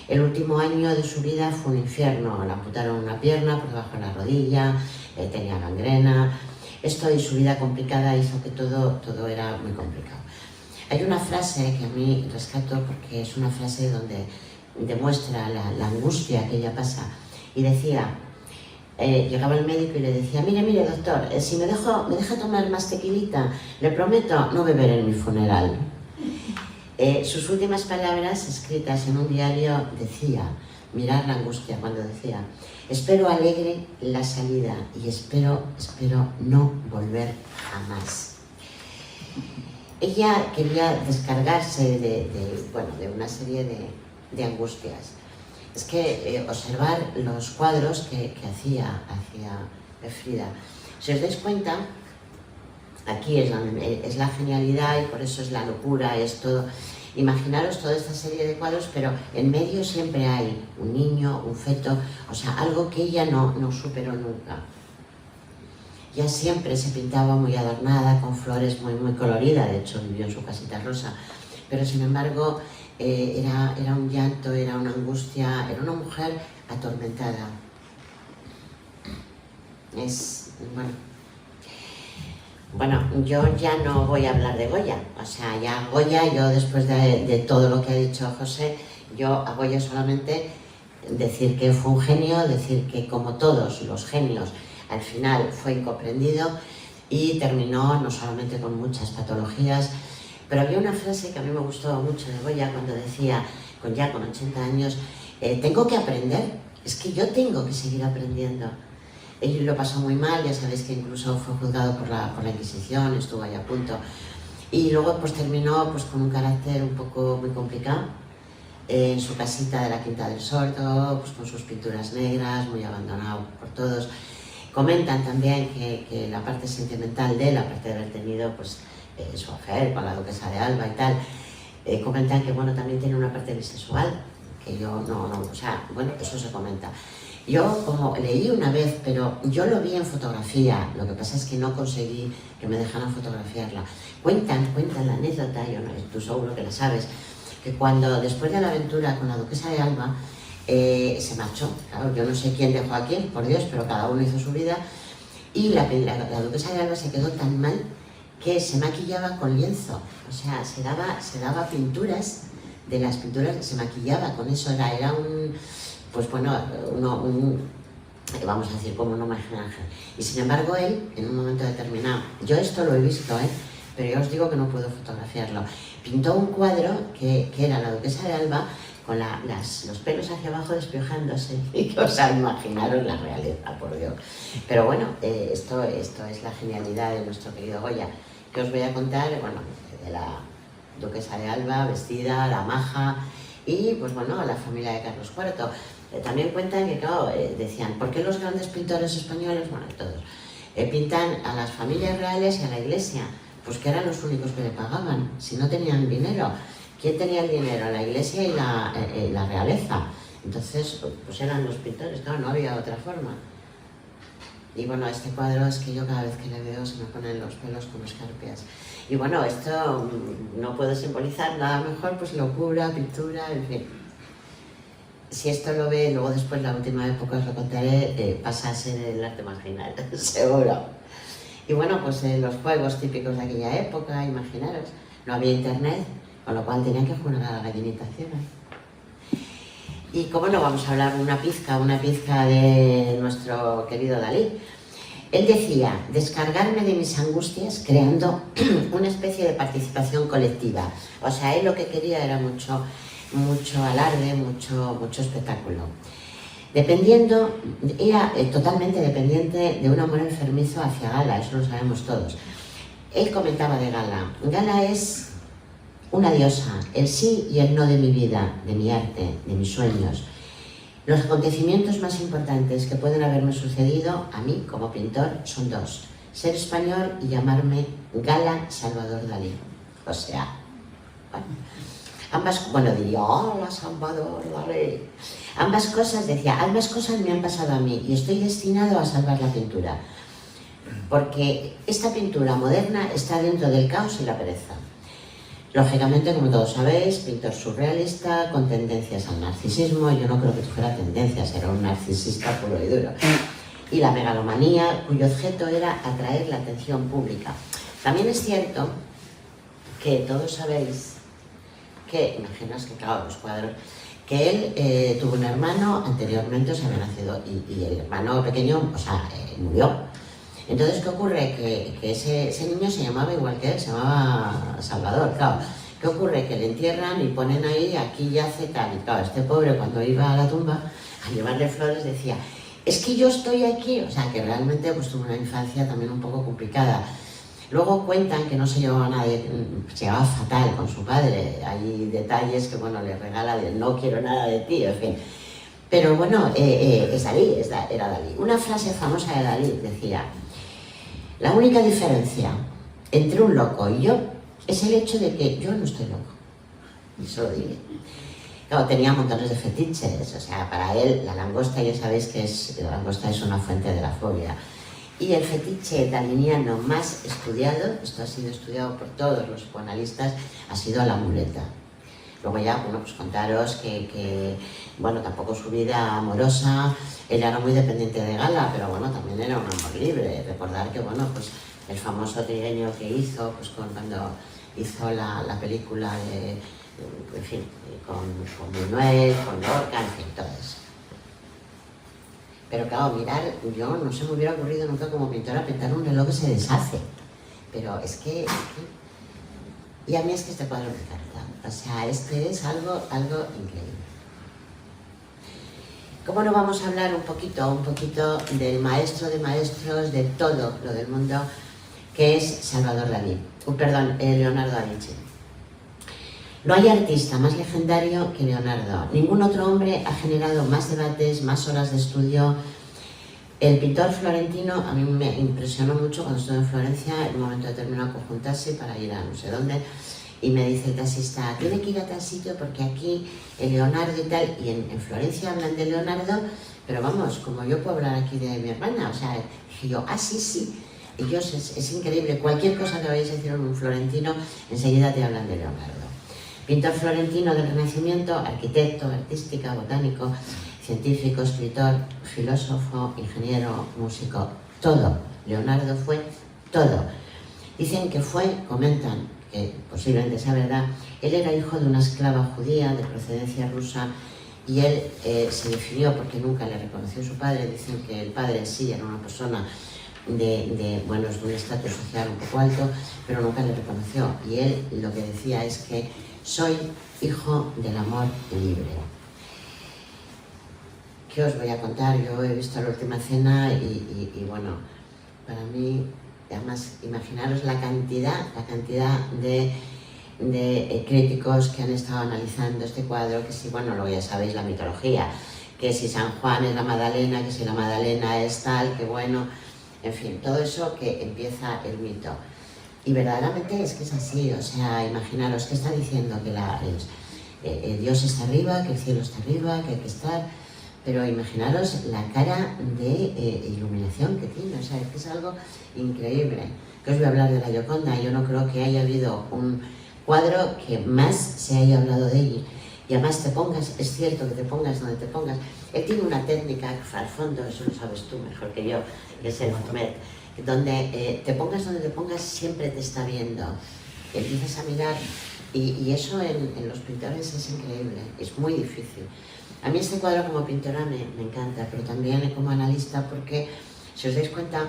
El último año de su vida fue un infierno. Le amputaron una pierna por debajo de la rodilla, tenía gangrena. Esto y su vida complicada hizo que todo era muy complicado. Hay una frase que a mí rescato porque es una frase donde demuestra la angustia que ella pasa. Y decía, llegaba el médico y le decía, mire doctor, si me deja tomar más tequilita, le prometo no beber en mi funeral. Sus últimas palabras escritas en un diario decía, mirar la angustia cuando decía, espero alegre la salida y espero no volver jamás. Ella quería descargarse de una serie de angustias. Es que observar los cuadros que hacía Frida, si os dais cuenta, aquí es la genialidad y por eso es la locura, es todo. Imaginaros toda esta serie de cuadros, pero en medio siempre hay un niño, un feto, o sea, algo que ella no superó nunca. Ella siempre se pintaba muy adornada, con flores muy coloridas, de hecho vivió en su casita rosa, pero sin embargo era un llanto, era una angustia, era una mujer atormentada. Bueno, yo ya no voy a hablar de Goya, o sea, ya Goya, yo después de todo lo que ha dicho José, yo a Goya solamente decir que fue un genio, decir que como todos los genios, al final fue incomprendido y terminó no solamente con muchas patologías, pero había una frase que a mí me gustó mucho de Goya cuando decía, con 80 años, tengo que aprender, es que yo tengo que seguir aprendiendo. Él lo pasó muy mal, ya sabéis que incluso fue juzgado por la Inquisición, estuvo ahí a punto. Y luego pues terminó pues, con un carácter un poco muy complicado, en su casita de la Quinta del Sordo, pues, con sus pinturas negras, muy abandonado por todos. Comentan también que la parte sentimental de él, aparte de haber tenido pues, su affair con la duquesa de Alba y tal, comentan que bueno, también tiene una parte bisexual, que yo o sea, bueno, eso se comenta. Yo como leí una vez, pero yo lo vi en fotografía, lo que pasa es que no conseguí que me dejaran fotografiarla. Cuentan la anécdota, tú seguro que la sabes, que cuando después de la aventura con la duquesa de Alba se marchó, claro, yo no sé quién dejó a quién, por Dios, pero cada uno hizo su vida, y la duquesa de Alba se quedó tan mal que se maquillaba con lienzo, o sea, se daba pinturas, de las pinturas se maquillaba con eso, era un... pues bueno, vamos a decir, como un homenaje a Ángel. Y sin embargo él, en un momento determinado, yo esto lo he visto, pero yo os digo que no puedo fotografiarlo, pintó un cuadro que era la duquesa de Alba con los pelos hacia abajo despiojándose, o sea, imaginaros la realeza, por Dios. Pero bueno, esto es la genialidad de nuestro querido Goya, que os voy a contar, bueno, de la duquesa de Alba, vestida, la maja, y pues bueno, la familia de Carlos IV. También cuentan que, claro, decían, ¿por qué los grandes pintores españoles, bueno, todos, pintan a las familias reales y a la iglesia? Pues que eran los únicos que le pagaban, si no tenían dinero. ¿Quién tenía el dinero? La iglesia y la realeza. Entonces, pues eran los pintores, claro, no había otra forma. Y bueno, este cuadro es que yo cada vez que le veo se me ponen los pelos como escarpias. Y bueno, esto no puedo simbolizar nada mejor, pues locura, pintura, en fin. Si esto lo ve, luego después la última época os lo contaré, pasa a ser el arte marginal, seguro. Y bueno, pues los juegos típicos de aquella época, imaginaros, no había internet, con lo cual tenía que jugar a la gallinita ciega. Y cómo no vamos a hablar una pizca de nuestro querido Dalí. Él decía, descargarme de mis angustias creando una especie de participación colectiva. O sea, él lo que quería era mucho alarde, mucho espectáculo. Era totalmente dependiente de un amor enfermizo hacia Gala, eso lo sabemos todos. Él comentaba de Gala, Gala es una diosa, el sí y el no de mi vida, de mi arte, de mis sueños. Los acontecimientos más importantes que pueden haberme sucedido a mí como pintor son dos: ser español y llamarme Gala Salvador Dalí. O sea, diría, hola Salvador Dalí. Ambas cosas me han pasado a mí y estoy destinado a salvar la pintura. Porque esta pintura moderna está dentro del caos y la pereza. Lógicamente, como todos sabéis, pintor surrealista con tendencias al narcisismo. Yo no creo que fuera tendencias, era un narcisista puro y duro. Y la megalomanía, cuyo objeto era atraer la atención pública. También es cierto que todos sabéis que, imaginaos que claro, los cuadros, que él tuvo un hermano anteriormente, había nacido, y el hermano pequeño, murió. Entonces, ¿qué ocurre? Que ese niño se llamaba igual que él, se llamaba Salvador, claro. ¿Qué ocurre? Que le entierran y ponen ahí, aquí yace tal, y claro, este pobre cuando iba a la tumba a llevarle flores decía, es que yo estoy aquí, o sea, que realmente pues tuvo una infancia también un poco complicada. Luego cuentan que no se llevaba nadie, se llevaba fatal con su padre, hay detalles que, bueno, le regala de no quiero nada de ti, en fin. Pero bueno, es Dalí, era Dalí. Una frase famosa de Dalí decía, la única diferencia entre un loco y yo es el hecho de que yo no estoy loco. Y eso lo diré. Claro, tenía montones de fetiches, o sea, para él la langosta, ya sabéis que la langosta es una fuente de la fobia. Y el fetiche daliniano más estudiado, esto ha sido estudiado por todos los psicoanalistas, ha sido la muleta. Luego ya, bueno, pues contaros que bueno, tampoco su vida amorosa, él era muy dependiente de Gala, pero bueno, también era un amor libre. Recordar que, bueno, pues el famoso trigueño que hizo, pues cuando hizo la película de, en fin, con Buñuel, con Lorca, en fin, todo eso. Pero claro, mirar, yo no se me hubiera ocurrido nunca como pintora pintar un reloj que se deshace. Pero es que y a mí es que este cuadro me encanta. O sea, este es algo increíble. ¿Cómo no vamos a hablar un poquito del maestro de maestros de todo lo del mundo, que es Salvador Dalí? Leonardo da Vinci. No hay artista más legendario que Leonardo. Ningún otro hombre ha generado más debates, más horas de estudio. El pintor florentino, a mí me impresionó mucho cuando estuve en Florencia, en un momento determinado conjuntarse para ir a no sé dónde, y me dice el taxista, tiene que ir a tal sitio porque aquí el Leonardo y tal, y en Florencia hablan de Leonardo, pero vamos, como yo puedo hablar aquí de mi hermana, o sea, dije yo, sí. Ellos es increíble, cualquier cosa que vayáis a decir en un florentino, enseguida te hablan de Leonardo. Pintor florentino del Renacimiento, arquitecto, artística, botánico, científico, escritor, filósofo, ingeniero, músico, todo. Leonardo fue todo. Dicen que comentan, que posiblemente sea verdad, él era hijo de una esclava judía de procedencia rusa y él se definió porque nunca le reconoció a su padre. Dicen que el padre en sí era una persona de un estatus social un poco alto, pero nunca le reconoció. Y él lo que decía es que soy hijo del amor libre. ¿Qué os voy a contar? Yo he visto La Última Cena y bueno, para mí, además, imaginaros la cantidad de críticos que han estado analizando este cuadro, que si, bueno, luego ya sabéis la mitología, que si San Juan es la Magdalena, que si la Magdalena es tal, que bueno, en fin, todo eso que empieza el mito. Y verdaderamente es que es así, o sea, imaginaros que está diciendo que Dios está arriba, que el cielo está arriba, que hay que estar, pero imaginaros la cara de iluminación que tiene, o sea, es que es algo increíble. Que os voy a hablar de la Gioconda, yo no creo que haya habido un cuadro que más se haya hablado de ella. Y además es cierto que te pongas donde te pongas. Él tiene una técnica al fondo, eso lo sabes tú mejor que yo, que es el Fumet, donde te pongas donde te pongas siempre te está viendo. Empiezas a mirar Y eso en los pintores es increíble, es muy difícil. A mí este cuadro como pintora me encanta, pero también como analista porque, si os dais cuenta,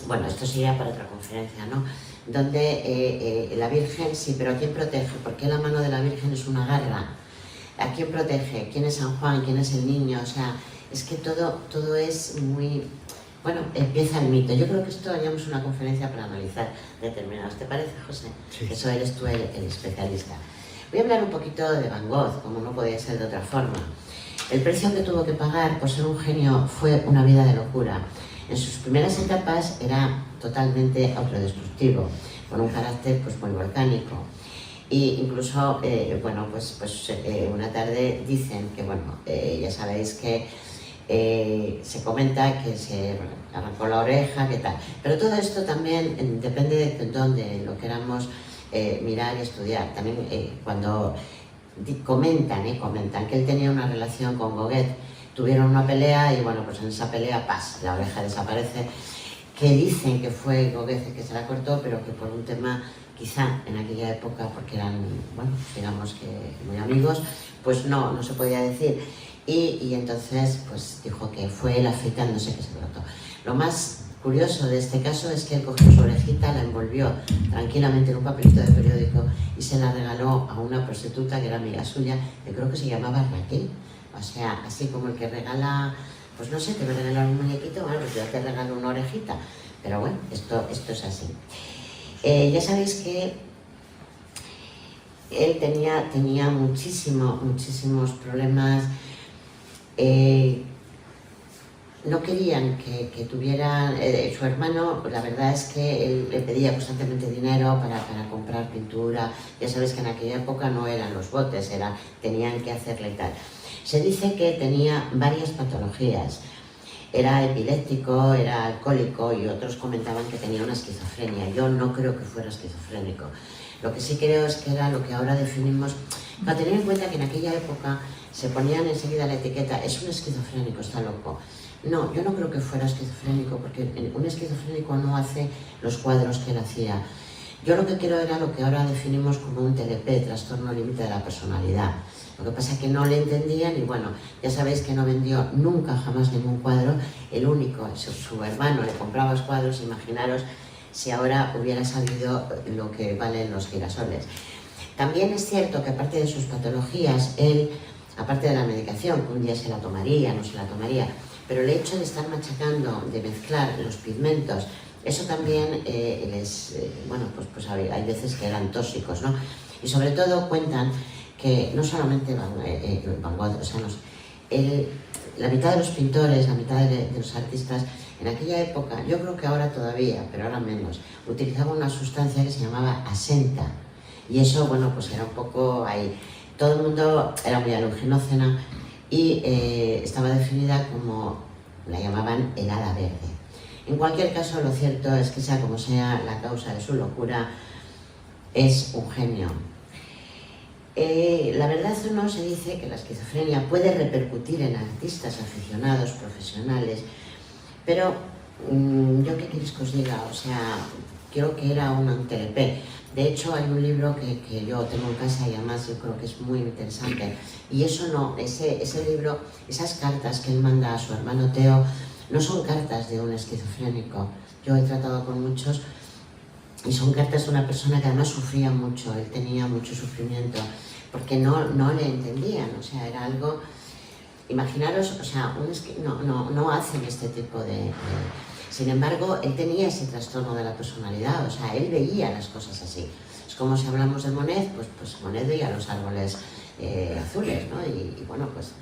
bueno, esto sería para otra conferencia, ¿no? Donde la Virgen, sí, pero ¿a quién protege? ¿Por qué la mano de la Virgen es una garra? ¿A quién protege? ¿Quién es San Juan? ¿Quién es el niño? O sea, es que todo es muy... Bueno, empieza el mito. Yo creo que esto haríamos una conferencia para analizar determinados. ¿Te parece, José? Sí. Eso eres tú el especialista. Voy a hablar un poquito de Van Gogh, como no podía ser de otra forma. El precio que tuvo que pagar por ser un genio fue una vida de locura. En sus primeras etapas era totalmente autodestructivo, con un carácter pues muy volcánico. Y incluso, bueno, una tarde dicen que, bueno, ya sabéis que se comenta que se arrancó la oreja, que tal. Pero todo esto también depende de dónde lo queramos mirar y estudiar. También cuando comentan que él tenía una relación con Gauguin, tuvieron una pelea y bueno, pues en esa pelea, la oreja desaparece, que dicen que fue Gauguin el que se la cortó, pero que por un tema, quizá en aquella época, porque eran, bueno, digamos que muy amigos, pues no se podía decir. Y entonces, pues dijo que fue él afeitándose que se cortó. Lo más curioso de este caso es que él cogió su orejita, la envolvió tranquilamente en un papelito de periódico y se la regaló a una prostituta que era amiga suya, que creo que se llamaba Raquel. O sea, así como el que regala, pues no sé, te va a regalar un muñequito, bueno, pues yo te regalo una orejita. Pero bueno, esto es así. Ya sabéis que él tenía muchísimos problemas. No querían que tuviera, su hermano, la verdad es que él le pedía constantemente dinero para comprar pintura. Ya sabéis que en aquella época no eran los botes, tenían que hacerle tal. Se dice que tenía varias patologías. Era epiléptico, era alcohólico y otros comentaban que tenía una esquizofrenia. Yo no creo que fuera esquizofrénico. Lo que sí creo es que era lo que ahora definimos, para tener en cuenta que en aquella época se ponían enseguida la etiqueta, es un esquizofrénico, está loco. No, yo no creo que fuera esquizofrénico, porque un esquizofrénico no hace los cuadros que él hacía. Yo lo que quiero era lo que ahora definimos como un TLP, trastorno límite de la personalidad. Lo que pasa es que no le entendían y bueno, ya sabéis que no vendió nunca jamás ningún cuadro. El único, su hermano le compraba los cuadros, imaginaros si ahora hubiera sabido lo que valen los girasoles. También es cierto que aparte de sus patologías, él, aparte de la medicación, que un día se la tomaría, no se la tomaría, pero el hecho de estar machacando, de mezclar los pigmentos, eso también bueno, pues hay veces que eran tóxicos, ¿no? Y sobre todo cuentan que no solamente Van Gogh, o sea, la mitad de los pintores, la mitad de los artistas, en aquella época, yo creo que ahora todavía, pero ahora menos, utilizaban una sustancia que se llamaba asenta. Y eso, bueno, pues era un poco ahí. Todo el mundo era muy alucinógena y estaba definida como, la llamaban el hada verde. En cualquier caso, lo cierto es que sea como sea la causa de su locura, es un genio. La verdad o no, se dice que la esquizofrenia puede repercutir en artistas aficionados, profesionales, pero yo qué queréis que os diga, o sea, creo que era un TLP. De hecho, hay un libro que yo tengo en casa y además yo creo que es muy interesante. Y eso no, ese libro, esas cartas que él manda a su hermano Teo, no son cartas de un esquizofrénico. Yo he tratado con muchos y son cartas de una persona que además sufría mucho, él tenía mucho sufrimiento, porque no le entendían, o sea, era algo... Imaginaros, o sea, no hacen este tipo de... Sin embargo, él tenía ese trastorno de la personalidad, o sea, él veía las cosas así. Es como si hablamos de Monet, pues Monet veía los árboles azules, ¿no? Y bueno, pues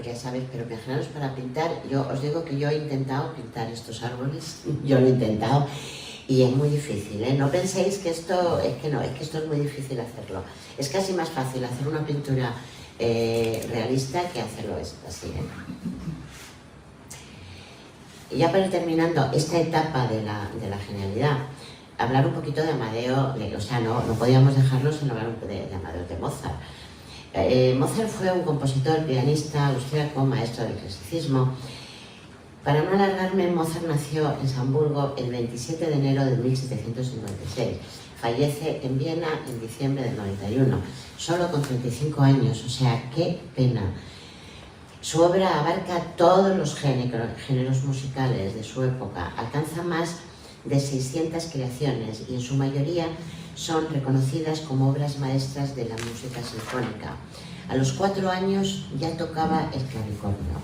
ya sabéis, pero imaginaros para pintar, yo os digo que yo he intentado pintar estos árboles, yo lo he intentado, y es muy difícil, ¿eh? No penséis que esto, es que esto es muy difícil hacerlo. Es casi más fácil hacer una pintura realista que hacerlo así, ¿eh? Y ya para ir terminando esta etapa de la genialidad, hablar un poquito de Amadeo, o sea, no podíamos dejarlo sin hablar de Amadeo de Mozart. Mozart fue un compositor, pianista, austríaco, maestro del clasicismo. Para no alargarme, Mozart nació en Hamburgo el 27 de enero de 1756. Fallece en Viena en diciembre del 91, solo con 35 años, o sea, qué pena. Su obra abarca todos los géneros musicales de su época, alcanza más de 600 creaciones y en su mayoría son reconocidas como obras maestras de la música sinfónica. A los 4 años ya tocaba el clavicordio.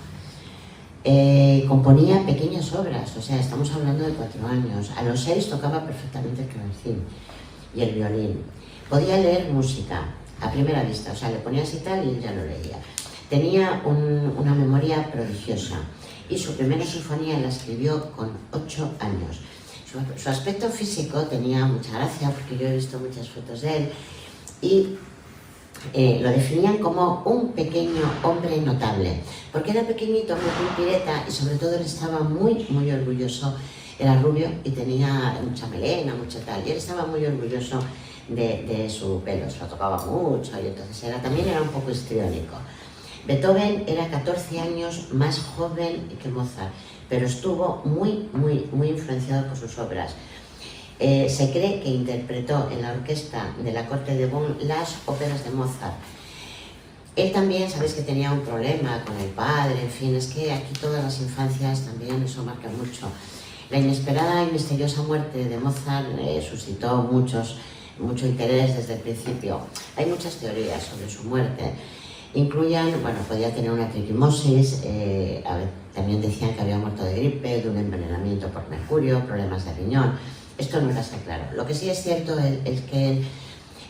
Componía pequeñas obras, o sea, estamos hablando de 4 años. A los 6 tocaba perfectamente el clavecín y el violín. Podía leer música a primera vista, o sea, le ponías y tal y él ya lo leía. Tenía una memoria prodigiosa y su primera sinfonía la escribió con 8 años. Su aspecto físico tenía mucha gracia, porque yo he visto muchas fotos de él, y lo definían como un pequeño hombre notable, porque era pequeñito, muy pireta, y sobre todo él estaba muy orgulloso. Era rubio y tenía mucha melena, mucho tal, y él estaba muy orgulloso de su pelo, se lo tocaba mucho, y entonces también era un poco histriónico. Beethoven era 14 años más joven que Mozart, pero estuvo muy influenciado por sus obras. Se cree que interpretó en la orquesta de la corte de Bonn las óperas de Mozart. Él también, sabéis que tenía un problema con el padre, en fin, es que aquí todas las infancias también eso marca mucho. La inesperada y misteriosa muerte de Mozart suscitó mucho interés desde el principio. Hay muchas teorías sobre su muerte. Incluyen, bueno, podía tener una triquimosis, también decían que había muerto de gripe, de un envenenamiento por mercurio, problemas de riñón. Esto no está claro. Lo que sí es cierto es que él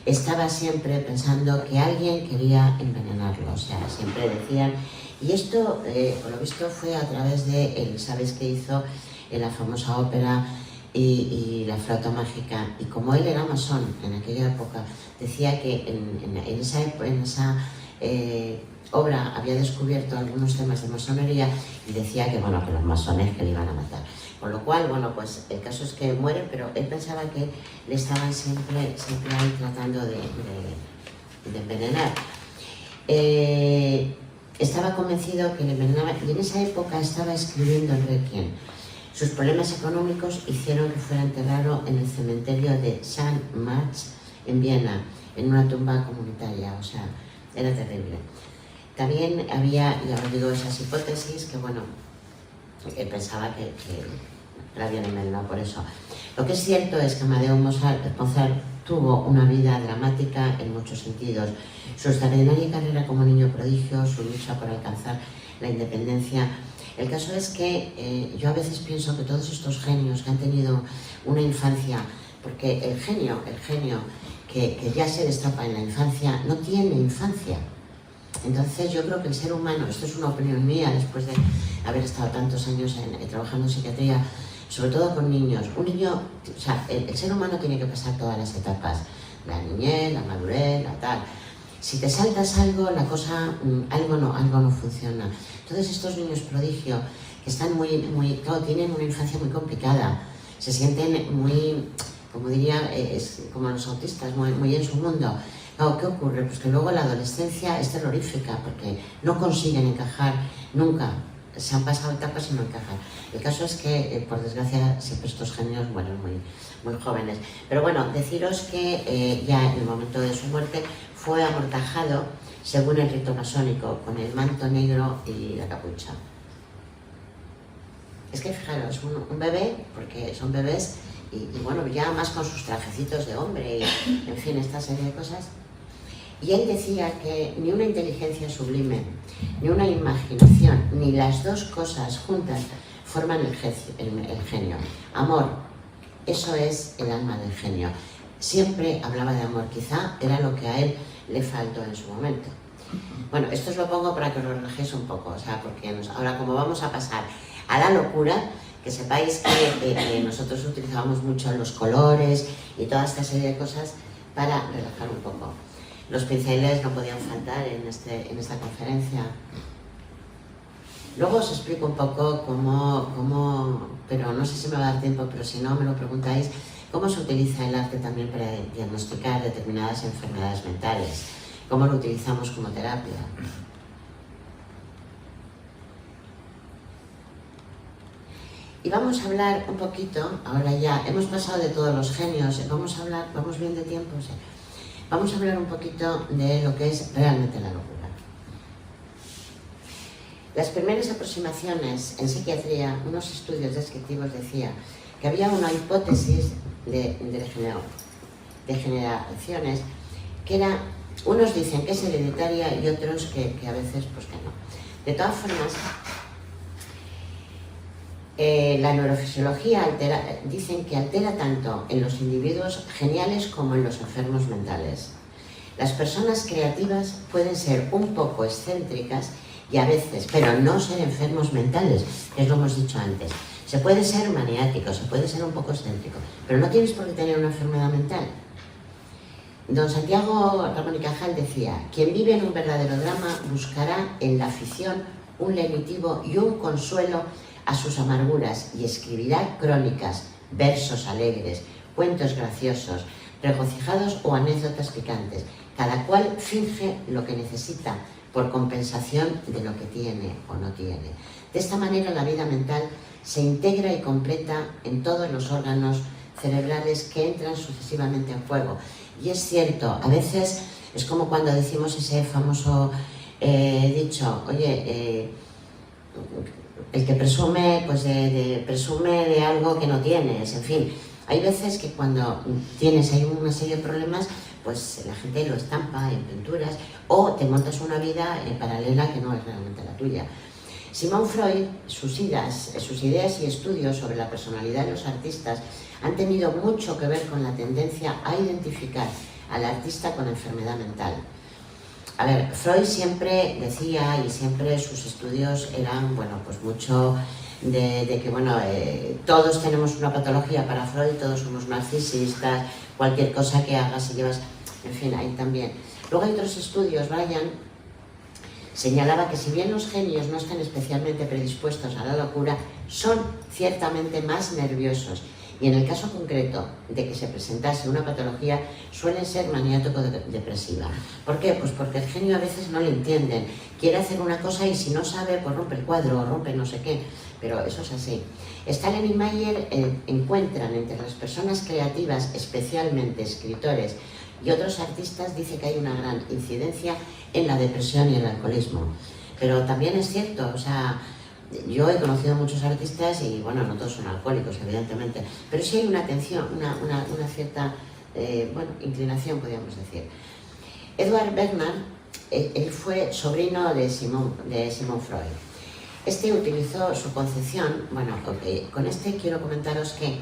estaba siempre pensando que alguien quería envenenarlo, o sea, siempre decían, y esto, por lo visto, fue a través de él, ¿sabéis qué hizo en la famosa ópera y la flauta mágica? Y como él era masón en aquella época, decía que en esa obra había descubierto algunos temas de masonería y decía que, bueno, que los masones que le iban a matar. Con lo cual, bueno, pues el caso es que muere, pero él pensaba que le estaban siempre ahí tratando de envenenar. Estaba convencido que le envenenaba y en esa época estaba escribiendo el Requiem. Sus problemas económicos hicieron que fuera enterrado en el cementerio de St. Marx en Viena, en una tumba comunitaria, o sea, era terrible. También había, ya os digo, esas hipótesis que, bueno, él pensaba que la habían envenenado por eso. Lo que es cierto es que Amadeo Mozart tuvo una vida dramática en muchos sentidos. Su extraordinaria carrera como niño prodigio, su lucha por alcanzar la independencia. El caso es que yo a veces pienso que todos estos genios que han tenido una infancia, porque el genio que ya se destapa en la infancia, no tiene infancia. Entonces yo creo que el ser humano, esto es una opinión mía después de haber estado tantos años trabajando en psiquiatría, sobre todo con niños. Un niño, o sea, el ser humano tiene que pasar todas las etapas, la niñez, la madurez, la tal. Si te saltas algo, la cosa, algo no funciona. Entonces estos niños prodigio, que están claro, tienen una infancia muy complicada, se sienten muy, como diría, como los autistas, muy en su mundo. Claro, ¿qué ocurre? Pues que luego la adolescencia es terrorífica porque no consiguen encajar nunca. Se han pasado etapas y no encajan. El caso es que, por desgracia, siempre estos genios mueren muy jóvenes. Pero bueno, deciros que ya en el momento de su muerte fue amortajado, según el rito masónico, con el manto negro y la capucha. Es que fijaros, un bebé, porque son bebés, y bueno, ya más con sus trajecitos de hombre, y en fin, esta serie de cosas. Y él decía que ni una inteligencia sublime, ni una imaginación, ni las dos cosas juntas forman el genio. Amor, eso es el alma del genio. Siempre hablaba de amor, quizá era lo que a él le faltó en su momento. Bueno, esto os lo pongo para que os lo relajéis un poco, o sea, porque ahora como vamos a pasar a la locura, que sepáis que nosotros utilizábamos mucho los colores y toda esta serie de cosas para relajar un poco. Los pinceles no podían faltar en esta conferencia. Luego os explico un poco cómo, pero no sé si me va a dar tiempo, pero si no me lo preguntáis, cómo se utiliza el arte también para diagnosticar determinadas enfermedades mentales, cómo lo utilizamos como terapia. Y vamos a hablar un poquito, ahora ya hemos pasado de todos los genios, vamos bien de tiempo, ¿sí? Vamos a hablar un poquito de lo que es realmente la locura. Las primeras aproximaciones en psiquiatría, unos estudios descriptivos decía que había una hipótesis de degeneraciones que era, unos dicen que es hereditaria y otros que a veces pues que no. De todas formas, la neurofisiología dicen que altera tanto en los individuos geniales como en los enfermos mentales. Las personas creativas pueden ser un poco excéntricas y a veces, pero no ser enfermos mentales, es lo hemos dicho antes. Se puede ser maniático, se puede ser un poco excéntrico, pero no tienes por qué tener una enfermedad mental. Don Santiago Ramón y Cajal decía: quien vive en un verdadero drama buscará en la ficción un lenitivo y un consuelo a sus amarguras y escribirá crónicas, versos alegres, cuentos graciosos, regocijados o anécdotas picantes. Cada cual finge lo que necesita por compensación de lo que tiene o no tiene. De esta manera la vida mental se integra y completa en todos los órganos cerebrales que entran sucesivamente en juego. Y es cierto, a veces es como cuando decimos ese famoso dicho, oye, el que presume, pues presume de algo que no tienes, en fin. Hay veces que cuando tienes ahí una serie de problemas, pues la gente lo estampa en pinturas o te montas una vida paralela que no es realmente la tuya. Sigmund Freud, sus ideas y estudios sobre la personalidad de los artistas han tenido mucho que ver con la tendencia a identificar al artista con enfermedad mental. A ver, Freud siempre decía, y siempre sus estudios eran, bueno, pues mucho de que, bueno, todos tenemos una patología para Freud, todos somos narcisistas, cualquier cosa que hagas y llevas, en fin, ahí también. Luego hay otros estudios, Brian señalaba que si bien los genios no están especialmente predispuestos a la locura, son ciertamente más nerviosos. Y en el caso concreto de que se presentase una patología, suelen ser maniático-depresiva. ¿Por qué? Pues porque el genio a veces no le entienden. Quiere hacer una cosa y si no sabe, pues rompe el cuadro o rompe no sé qué. Pero eso es así. Stalin y Mayer encuentran entre las personas creativas, especialmente escritores y otros artistas, dice que hay una gran incidencia en la depresión y el alcoholismo. Pero también es cierto, o sea, yo he conocido muchos artistas y, bueno, no todos son alcohólicos, evidentemente, pero sí hay una atención, una cierta, bueno, inclinación, podríamos decir. Edward Bergman, él fue sobrino de Sigmund Freud. Este utilizó su concepción, bueno, con este quiero comentaros que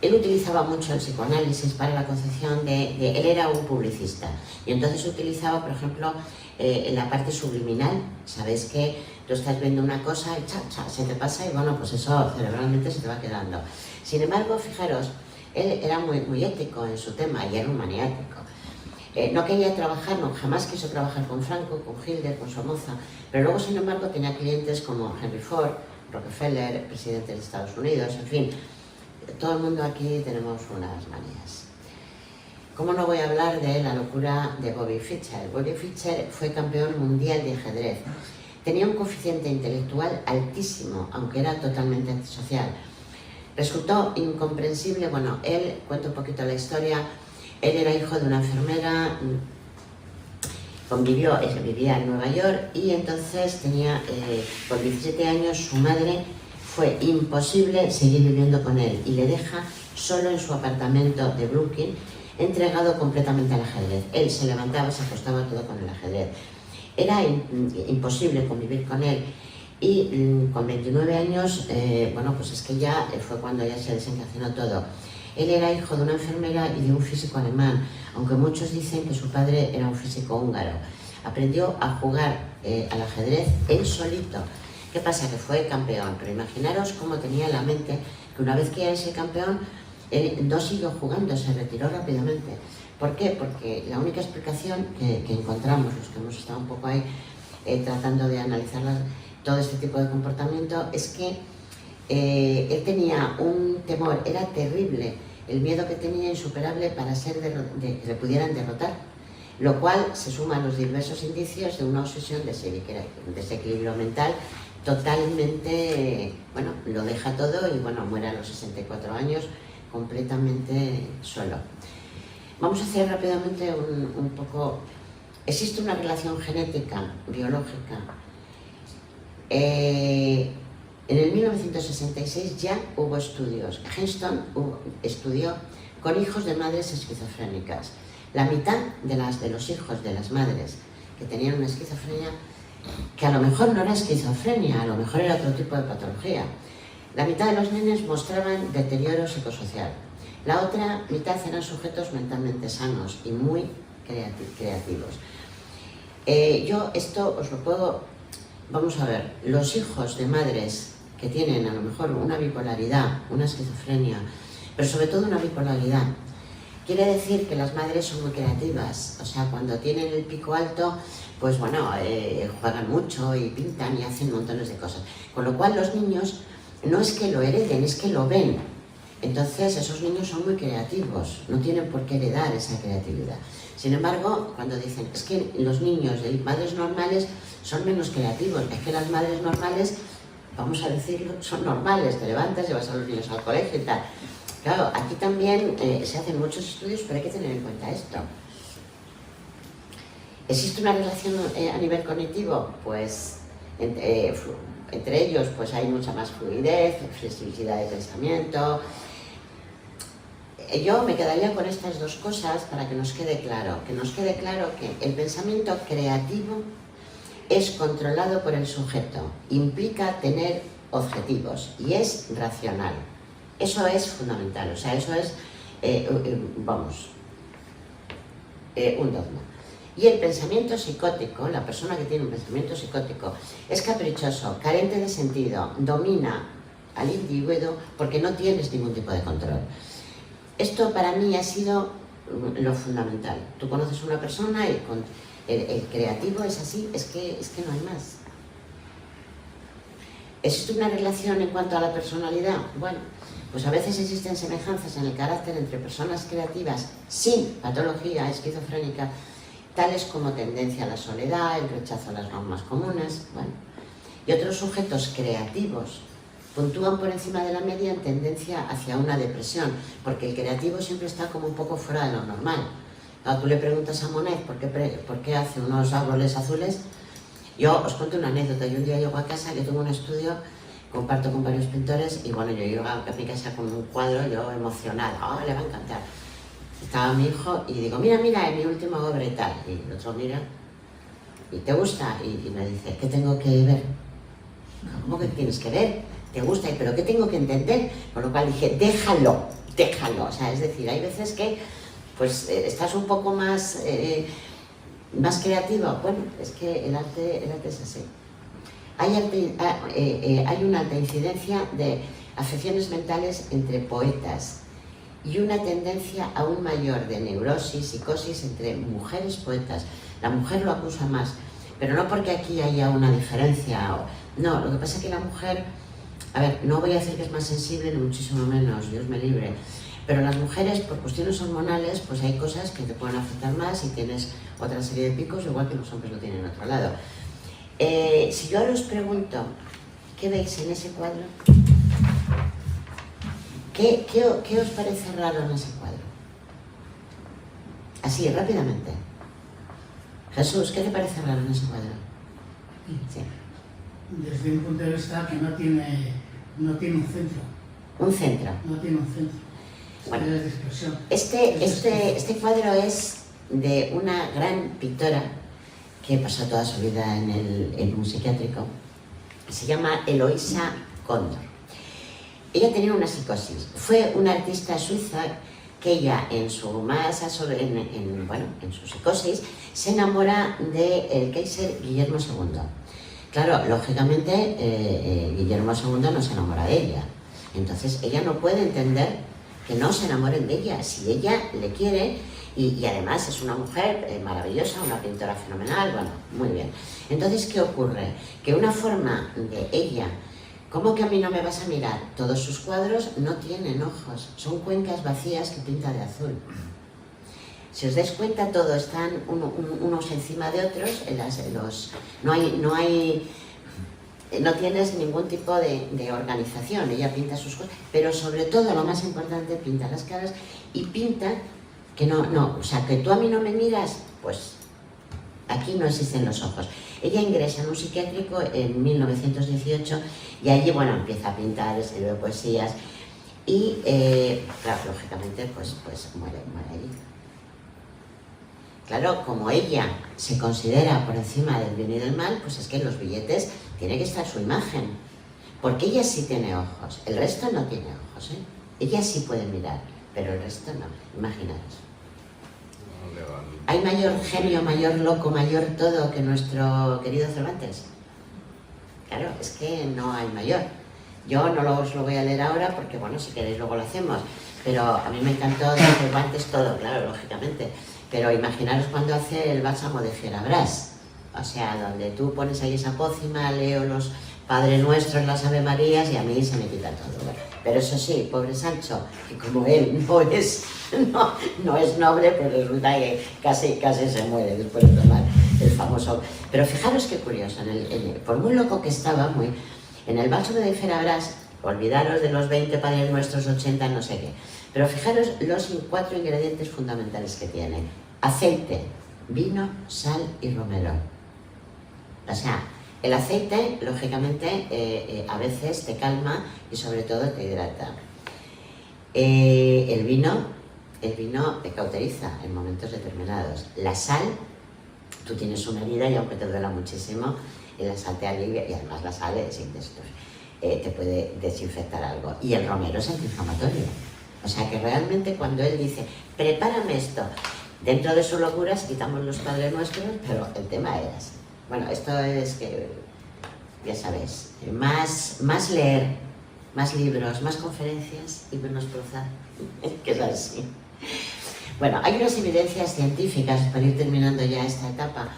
él utilizaba mucho el psicoanálisis para la concepción él era un publicista, y entonces utilizaba, por ejemplo, en la parte subliminal. Sabéis que tú estás viendo una cosa y se te pasa y, bueno, pues eso cerebralmente se te va quedando. Sin embargo, fijaros, él era muy ético en su tema y era un maniático. No quería trabajar, jamás quiso trabajar con Franco, con Hitler, con Somoza, pero luego, sin embargo, tenía clientes como Henry Ford, Rockefeller, presidente de Estados Unidos, en fin. Todo el mundo aquí tenemos unas manías. ¿Cómo no voy a hablar de la locura de Bobby Fischer? Bobby Fischer fue campeón mundial de ajedrez. Tenía un coeficiente intelectual altísimo, aunque era totalmente antisocial. Resultó incomprensible, bueno, él, cuento un poquito la historia, él era hijo de una enfermera, vivía en Nueva York y entonces tenía, por 17 años, su madre fue imposible seguir viviendo con él y le deja solo en su apartamento de Brooklyn, entregado completamente al ajedrez. Él se levantaba, se acostaba todo con el ajedrez. Era imposible convivir con él y con 29 años, bueno, pues es que ya fue cuando ya se desencadenó todo. Él era hijo de una enfermera y de un físico alemán, aunque muchos dicen que su padre era un físico húngaro. Aprendió a jugar al ajedrez él solito. ¿Qué pasa? Que fue campeón, pero imaginaros cómo tenía la mente, que una vez que era ese campeón, él no siguió jugando, se retiró rápidamente. ¿Por qué? Porque la única explicación que encontramos, los que hemos estado un poco ahí tratando de analizar todo este tipo de comportamiento, es que él tenía un temor, era terrible, el miedo que tenía insuperable para que le pudieran derrotar, lo cual se suma a los diversos indicios de una obsesión de desequilibrio mental totalmente, bueno, lo deja todo y bueno, muere a los 64 años completamente solo. Vamos a hacer rápidamente un poco... Existe una relación genética, biológica. En el 1966 ya hubo estudios. Henston estudió con hijos de madres esquizofrénicas. La mitad de los hijos de las madres que tenían una esquizofrenia, que a lo mejor no era esquizofrenia, a lo mejor era otro tipo de patología. La mitad de los nenes mostraban deterioro psicosocial. La otra mitad eran sujetos mentalmente sanos y muy creativos. Yo esto os lo puedo... Vamos a ver, los hijos de madres que tienen a lo mejor una bipolaridad, una esquizofrenia, pero sobre todo una bipolaridad, quiere decir que las madres son muy creativas, o sea, cuando tienen el pico alto, pues bueno, juegan mucho y pintan y hacen montones de cosas. Con lo cual los niños no es que lo hereden, es que lo ven. Entonces esos niños son muy creativos, no tienen por qué heredar esa creatividad. Sin embargo, cuando dicen, es que los niños de madres normales son menos creativos, es que las madres normales, vamos a decirlo, son normales, te levantas, llevas a los niños al colegio y tal. Claro, aquí también se hacen muchos estudios, pero hay que tener en cuenta esto. ¿Existe una relación a nivel cognitivo? Pues entre ellos pues hay mucha más fluidez, flexibilidad de pensamiento. Yo me quedaría con estas dos cosas para que nos quede claro. Que nos quede claro que el pensamiento creativo es controlado por el sujeto, implica tener objetivos y es racional. Eso es fundamental, o sea, eso es, un dogma. Y el pensamiento psicótico, la persona que tiene un pensamiento psicótico, es caprichoso, carente de sentido, domina al individuo porque no tienes ningún tipo de control. Esto para mí ha sido lo fundamental. Tú conoces a una persona y el creativo es así, es que no hay más. ¿Existe una relación en cuanto a la personalidad? Bueno, pues a veces existen semejanzas en el carácter entre personas creativas sin patología esquizofrénica, tales como tendencia a la soledad, el rechazo a las normas comunes, bueno. Y otros sujetos creativos puntúan por encima de la media en tendencia hacia una depresión, porque el creativo siempre está como un poco fuera de lo normal. Cuando tú le preguntas a Monet por qué hace unos árboles azules, yo os cuento una anécdota. Yo un día llego a casa, que tengo un estudio, comparto con varios pintores, y bueno, yo llego a mi casa con un cuadro, yo emocionada, le va a encantar. Estaba mi hijo y digo, mira, es mi última obra y tal. Y el otro mira, ¿y te gusta? Y me dice, ¿qué tengo que ver? ¿Cómo que tienes que ver? ¿Te gusta? ¿Pero qué tengo que entender? Con lo cual dije, déjalo. O sea, es decir, hay veces que pues estás un poco más creativo. Bueno, es que el arte es así. Hay una alta incidencia de afecciones mentales entre poetas y una tendencia aún mayor de neurosis, psicosis entre mujeres poetas. La mujer lo acusa más, pero no porque aquí haya una diferencia. No, lo que pasa es que la mujer, a ver, no voy a decir que es más sensible, ni muchísimo menos, Dios me libre, pero las mujeres, por cuestiones hormonales, pues hay cosas que te pueden afectar más y tienes otra serie de picos, igual que los hombres lo tienen en otro lado. Si yo ahora os pregunto, ¿qué veis en ese cuadro? ¿Qué os parece raro en ese cuadro? Así, rápidamente. Jesús, ¿qué te parece raro en ese cuadro? Sí. Desde un punto de vista que no tiene un centro. Un centro. No tiene un centro. Bueno, de expresión. este cuadro es de una gran pintora que pasó toda su vida en un psiquiátrico. Se llama Eloisa Condor. Ella tenía una psicosis. Fue una artista suiza que ella, en su psicosis, se enamora del Kaiser Guillermo II. Claro, lógicamente, Guillermo II no se enamora de ella. Entonces, ella no puede entender que no se enamoren de ella. Si ella le quiere, y además es una mujer maravillosa, una pintora fenomenal, bueno, muy bien. Entonces, ¿qué ocurre? Que una forma de ella... ¿Cómo que a mí no me vas a mirar? Todos sus cuadros no tienen ojos, son cuencas vacías que pinta de azul. Si os dais cuenta, todos están unos encima de otros, no hay no tienes ningún tipo de organización. Ella pinta sus cosas, pero sobre todo, lo más importante, pinta las caras y pinta que no, o sea, que tú a mí no me miras, pues aquí no existen los ojos. Ella ingresa en un psiquiátrico en 1918 y allí, bueno, empieza a pintar, escribe poesías y, claro, lógicamente, pues muere allí. Claro, como ella se considera por encima del bien y del mal, pues es que en los billetes tiene que estar su imagen, porque ella sí tiene ojos, el resto no tiene ojos, ¿eh? Ella sí puede mirar, pero el resto no, imaginaros. ¿Hay mayor genio, mayor loco, mayor todo que nuestro querido Cervantes? Claro, es que no hay mayor. Yo no os lo voy a leer ahora porque, bueno, si queréis luego lo hacemos, pero a mí me encantó de Cervantes todo, claro, lógicamente. Pero imaginaros cuando hace el bálsamo de Fierabrás, o sea, donde tú pones ahí esa pócima, leo los Padre Nuestros, las Ave Marías y a mí se me quita todo. Bueno, pero eso sí, pobre Sancho, que como él no es noble, pues resulta que casi se muere después de tomar el famoso... Pero fijaros qué curioso, por muy loco que estaba, en el bálsamo de Fierabrás, olvidaros de los 20 Padres Nuestros, 80, no sé qué, pero fijaros los 4 ingredientes fundamentales que tiene: aceite, vino, sal y romero. O sea, el aceite, lógicamente, a veces te calma y sobre todo te hidrata. El vino te cauteriza en momentos determinados. La sal, tú tienes una herida y aunque te duela muchísimo, la sal te alivia y además la sal te puede desinfectar algo. Y el romero es antiinflamatorio. O sea que realmente cuando él dice, prepárame esto, dentro de su locura quitamos los Padres Nuestros, pero el tema era así. Bueno, esto es que, ya sabéis, más leer, más libros, más conferencias y menos proza, que es así. Bueno, hay unas evidencias científicas, para ir terminando ya esta etapa,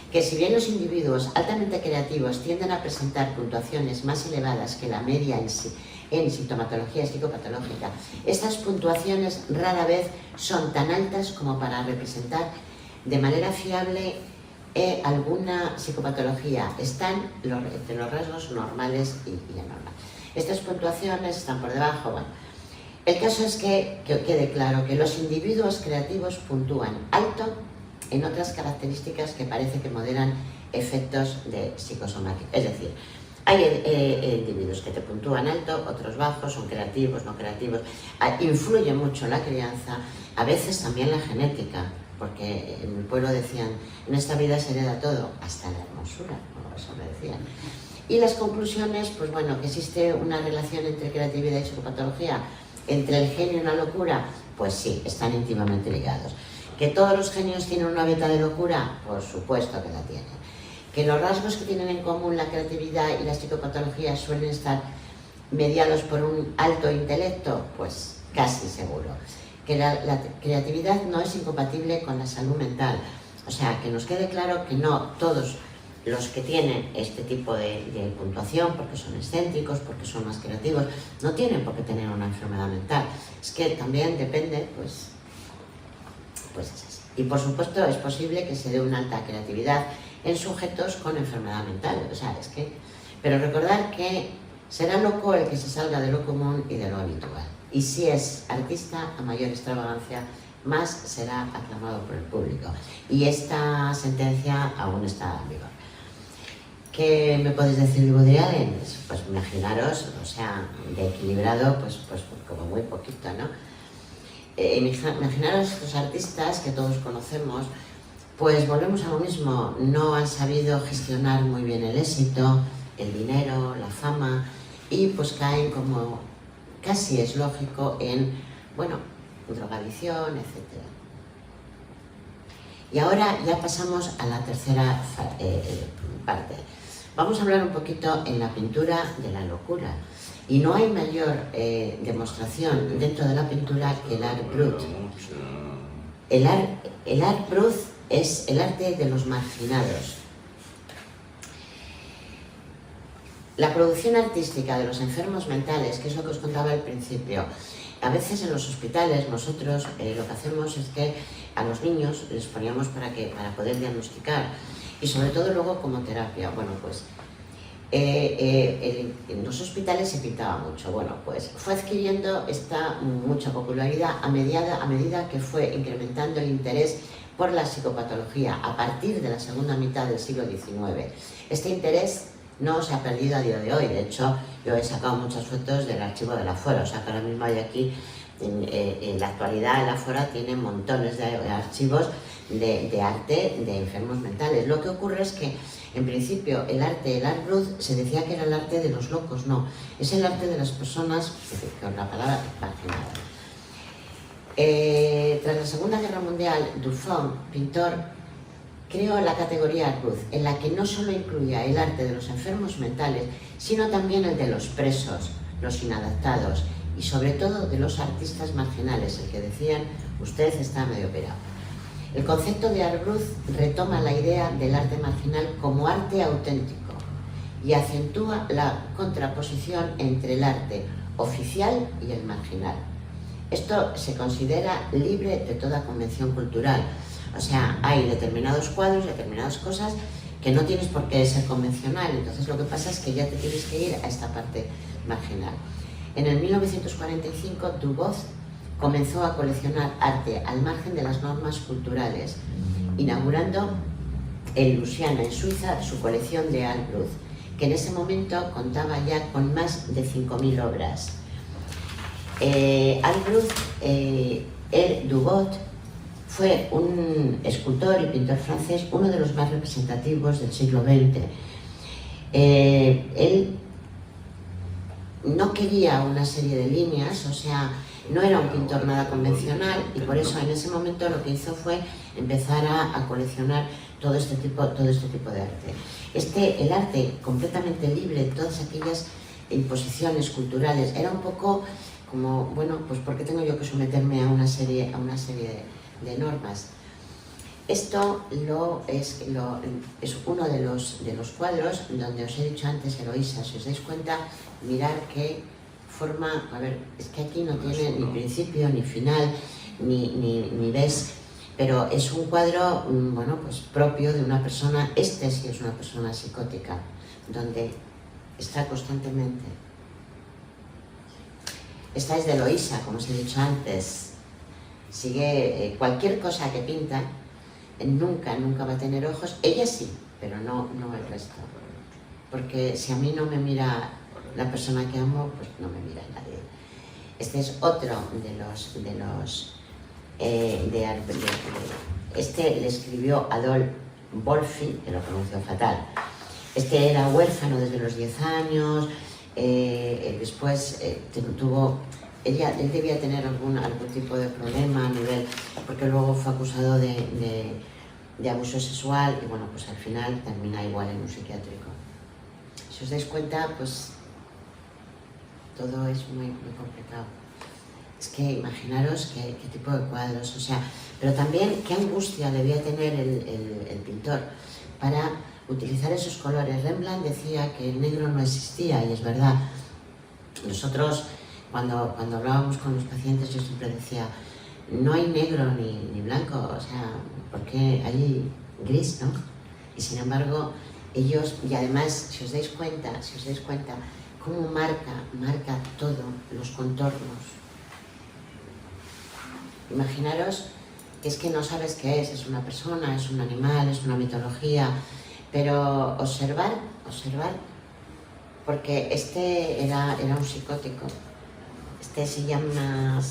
que si bien los individuos altamente creativos tienden a presentar puntuaciones más elevadas que la media en sintomatología psicopatológica, estas puntuaciones rara vez son tan altas como para representar de manera fiable alguna psicopatología. Están entre los rasgos normales y anormales. Estas puntuaciones están por debajo. Bueno, el caso es que quede claro que los individuos creativos puntúan alto en otras características que parece que moderan efectos de psicosomática. Es decir, hay individuos que te puntúan alto, otros bajos, son creativos, no creativos. Influye mucho la crianza, a veces también la genética, porque en mi pueblo decían, en esta vida se hereda todo, hasta la hermosura, ¿no? Eso me decían. Y las conclusiones, pues bueno, que existe una relación entre creatividad y psicopatología, entre el genio y la locura, pues sí, están íntimamente ligados. ¿Que todos los genios tienen una beta de locura? Por supuesto que la tienen. ¿Que los rasgos que tienen en común la creatividad y la psicopatología suelen estar mediados por un alto intelecto? Pues casi seguro. ¿Que la creatividad no es incompatible con la salud mental? O sea, que nos quede claro que no todos los que tienen este tipo de puntuación, porque son excéntricos, porque son más creativos, no tienen por qué tener una enfermedad mental. Es que también depende, pues es así. Y por supuesto es posible que se dé una alta creatividad en sujetos con enfermedad mental. O sea, es que... Pero recordar que será loco el que se salga de lo común y de lo habitual. Y si es artista, a mayor extravagancia, más será aclamado por el público. Y esta sentencia aún está en vigor. ¿Qué me podéis decir de Woody Allen? Pues imaginaros, o sea, de equilibrado, pues como muy poquito, ¿no? Imaginaros estos artistas que todos conocemos, pues volvemos a lo mismo, no han sabido gestionar muy bien el éxito, el dinero, la fama, y pues caen como, casi es lógico, en, bueno, drogadicción, etc. Y ahora ya pasamos a la tercera parte. Vamos a hablar un poquito en la pintura de la locura. Y no hay mayor demostración dentro de la pintura que el art brut. El art brut es el arte de los marginados. La producción artística de los enfermos mentales, que es lo que os contaba al principio, a veces en los hospitales nosotros lo que hacemos es que a los niños les poníamos para poder diagnosticar y sobre todo luego como terapia. Bueno, pues En los hospitales se pintaba mucho. Bueno, pues fue adquiriendo esta mucha popularidad a medida que fue incrementando el interés por la psicopatología a partir de la segunda mitad del siglo XIX. Este interés no se ha perdido a día de hoy. De hecho, yo he sacado muchas fotos del archivo de la Fora, o sea que ahora mismo hay aquí, en la actualidad, la Fora tiene montones de archivos de arte de enfermos mentales. Lo que ocurre es que, en principio, el Art Brut se decía que era el arte de los locos. No, es el arte de las personas, con la palabra marginadas. Tras la Segunda Guerra Mundial, Duchamp, pintor, creó la categoría Art Brut, en la que no solo incluía el arte de los enfermos mentales, sino también el de los presos, los inadaptados y sobre todo de los artistas marginales, el que decían, usted está medio operado. El concepto de Art Brut retoma la idea del arte marginal como arte auténtico y acentúa la contraposición entre el arte oficial y el marginal. Esto se considera libre de toda convención cultural. O sea, hay determinados cuadros, determinadas cosas que no tienes por qué ser convencional. Entonces lo que pasa es que ya te tienes que ir a esta parte marginal. En el 1945, Dubois comenzó a coleccionar arte al margen de las normas culturales, inaugurando en Luisiana, en Suiza, su colección de Art Brut, que en ese momento contaba ya con más de 5.000 obras. Art Brut, Dubois, fue un escultor y pintor francés, uno de los más representativos del siglo XX. Él no quería una serie de líneas, o sea, no era un pintor nada convencional, y por eso en ese momento lo que hizo fue empezar a coleccionar todo este tipo de arte. El arte completamente libre de todas aquellas imposiciones culturales, era un poco como, bueno, pues ¿por qué tengo yo que someterme a una serie de normas? Esto es uno de los cuadros donde os he dicho antes, Eloísa, si os dais cuenta, mirad qué forma, a ver, es que aquí no tiene ni principio, ni final, ni ves, pero es un cuadro, bueno, pues propio de una persona, sí es una persona psicótica, donde está constantemente. Esta es de Eloísa, como os he dicho antes, sigue cualquier cosa que pinta, nunca va a tener ojos. Ella sí, pero no el resto. Porque si a mí no me mira la persona que amo, pues no me mira nadie. Este es otro este le escribió Adolphe Wolfi, que lo pronunció fatal. Este era huérfano desde los 10 años, después él debía tener algún tipo de problema a nivel, porque luego fue acusado de abuso sexual y bueno, pues al final termina igual en un psiquiátrico. Si os dais cuenta, pues todo es muy complicado. Es que imaginaros qué tipo de cuadros, o sea, pero también qué angustia debía tener el pintor para utilizar esos colores. Rembrandt decía que el negro no existía, y es verdad. Nosotros, cuando hablábamos con los pacientes, yo siempre decía, no hay negro ni blanco, o sea, porque hay gris, ¿no? Y sin embargo, ellos, y además, si os dais cuenta, cómo marca todo, los contornos. Imaginaros que es que no sabes qué es una persona, es un animal, es una mitología, pero observar, porque este era un psicótico. Este se llama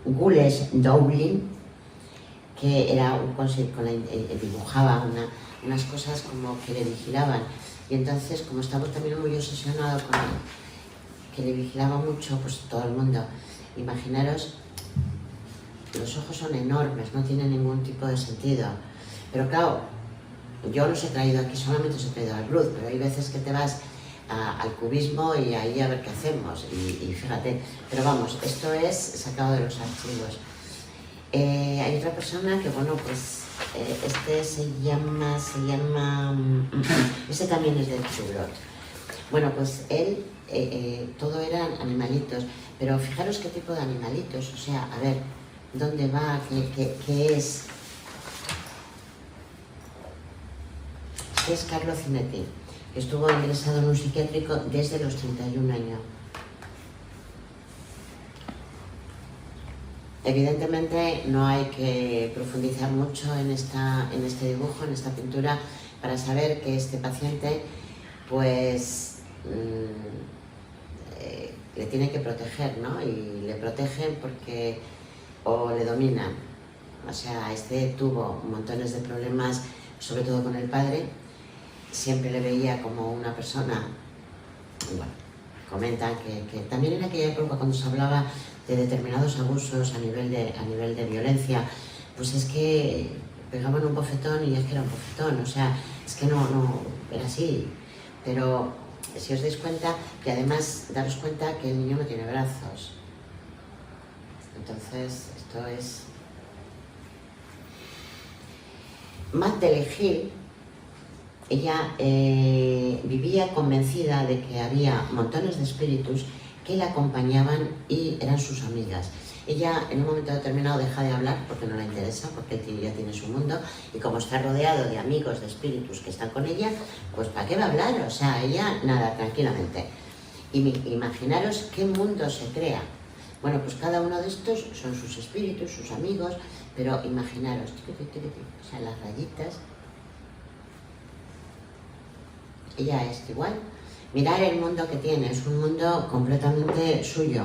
Gules Dowling, que era dibujaba unas cosas como que le vigilaban. Y entonces, como estaba también muy obsesionado con él, que le vigilaba mucho, pues todo el mundo. Imaginaros, los ojos son enormes, no tienen ningún tipo de sentido. Pero claro, yo los he traído aquí, solamente os he traído al Brut, pero hay veces que te vas al cubismo y ahí a ver qué hacemos. Y fíjate, pero vamos, esto es sacado de los archivos. Hay otra persona que, bueno, pues este se llama este también es de Chubrot. Bueno, pues él, todo eran animalitos, pero fijaros qué tipo de animalitos, o sea, a ver, ¿dónde va? ¿Qué es? Este es Carlo Cinetti. que estuvo ingresado en un psiquiátrico desde los 31 años. Evidentemente no hay que profundizar mucho en este dibujo, en esta pintura, para saber que este paciente pues le tiene que proteger, ¿no? Y le protegen porque o le dominan. O sea, este tuvo montones de problemas, sobre todo con el padre. Siempre le veía como una persona, bueno, comentan que también en aquella época cuando se hablaba de determinados abusos a nivel de violencia, pues es que pegaban un bofetón y es que era un bofetón, o sea, es que no era así. Pero si os dais cuenta, que además daros cuenta que el niño no tiene brazos. Entonces, esto es... Magdalene Hill, ella vivía convencida de que había montones de espíritus que la acompañaban y eran sus amigas. Ella en un momento determinado deja de hablar porque no le interesa, porque él ya tiene su mundo, y como está rodeado de amigos, de espíritus que están con ella, pues ¿para qué va a hablar? O sea, ella nada, tranquilamente. Imaginaros qué mundo se crea. Bueno, pues cada uno de estos son sus espíritus, sus amigos, pero imaginaros, o sea, las rayitas. Ella es igual. Mirar el mundo que tiene, es un mundo completamente suyo,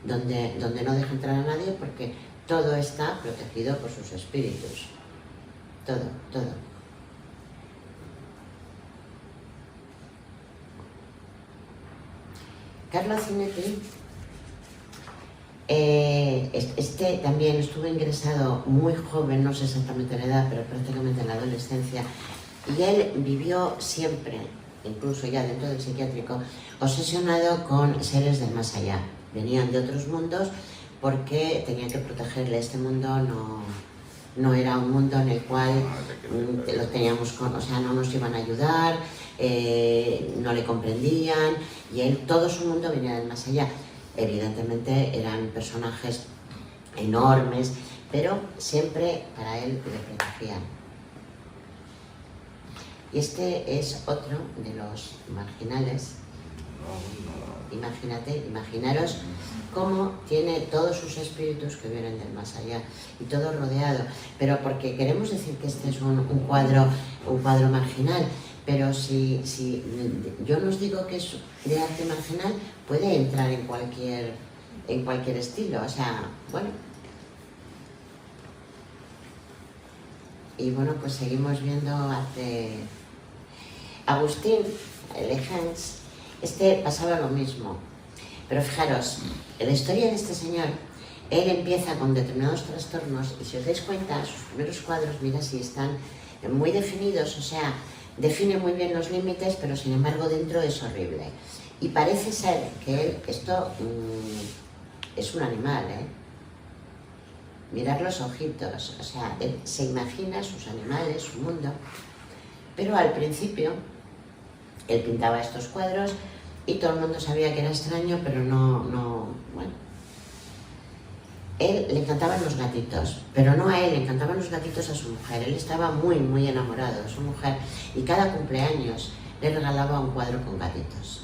donde no deja entrar a nadie porque todo está protegido por sus espíritus. Todo, todo. Carlo Cinetti, este también estuvo ingresado muy joven, no sé exactamente la edad, pero prácticamente en la adolescencia, y él vivió siempre, incluso ya dentro del psiquiátrico, obsesionado con seres del más allá. Venían de otros mundos porque tenían que protegerle. Este mundo no era un mundo en el cual los teníamos o sea, no nos iban a ayudar, no le comprendían, y él, todo su mundo venía del más allá. Evidentemente eran personajes enormes, pero siempre para él le protegían. Y este es otro de los marginales. Imaginaros cómo tiene todos sus espíritus que vienen del más allá y todo rodeado. Pero porque queremos decir que este es un cuadro marginal, pero si yo no os digo que es de arte marginal, puede entrar en cualquier estilo. O sea, bueno. Y bueno, pues seguimos viendo arte. Agustín Lejans, este pasaba lo mismo, pero fijaros, en la historia de este señor, él empieza con determinados trastornos y si os dais cuenta, sus primeros cuadros, mira si están muy definidos, o sea, define muy bien los límites, pero sin embargo dentro es horrible. Y parece ser que él, esto es un animal, Mirar los ojitos, o sea, él se imagina sus animales, su mundo, pero al principio él pintaba estos cuadros y todo el mundo sabía que era extraño, pero bueno. Él le encantaban los gatitos, pero no a él, le encantaban los gatitos a su mujer. Él estaba muy, muy enamorado de su mujer y cada cumpleaños le regalaba un cuadro con gatitos.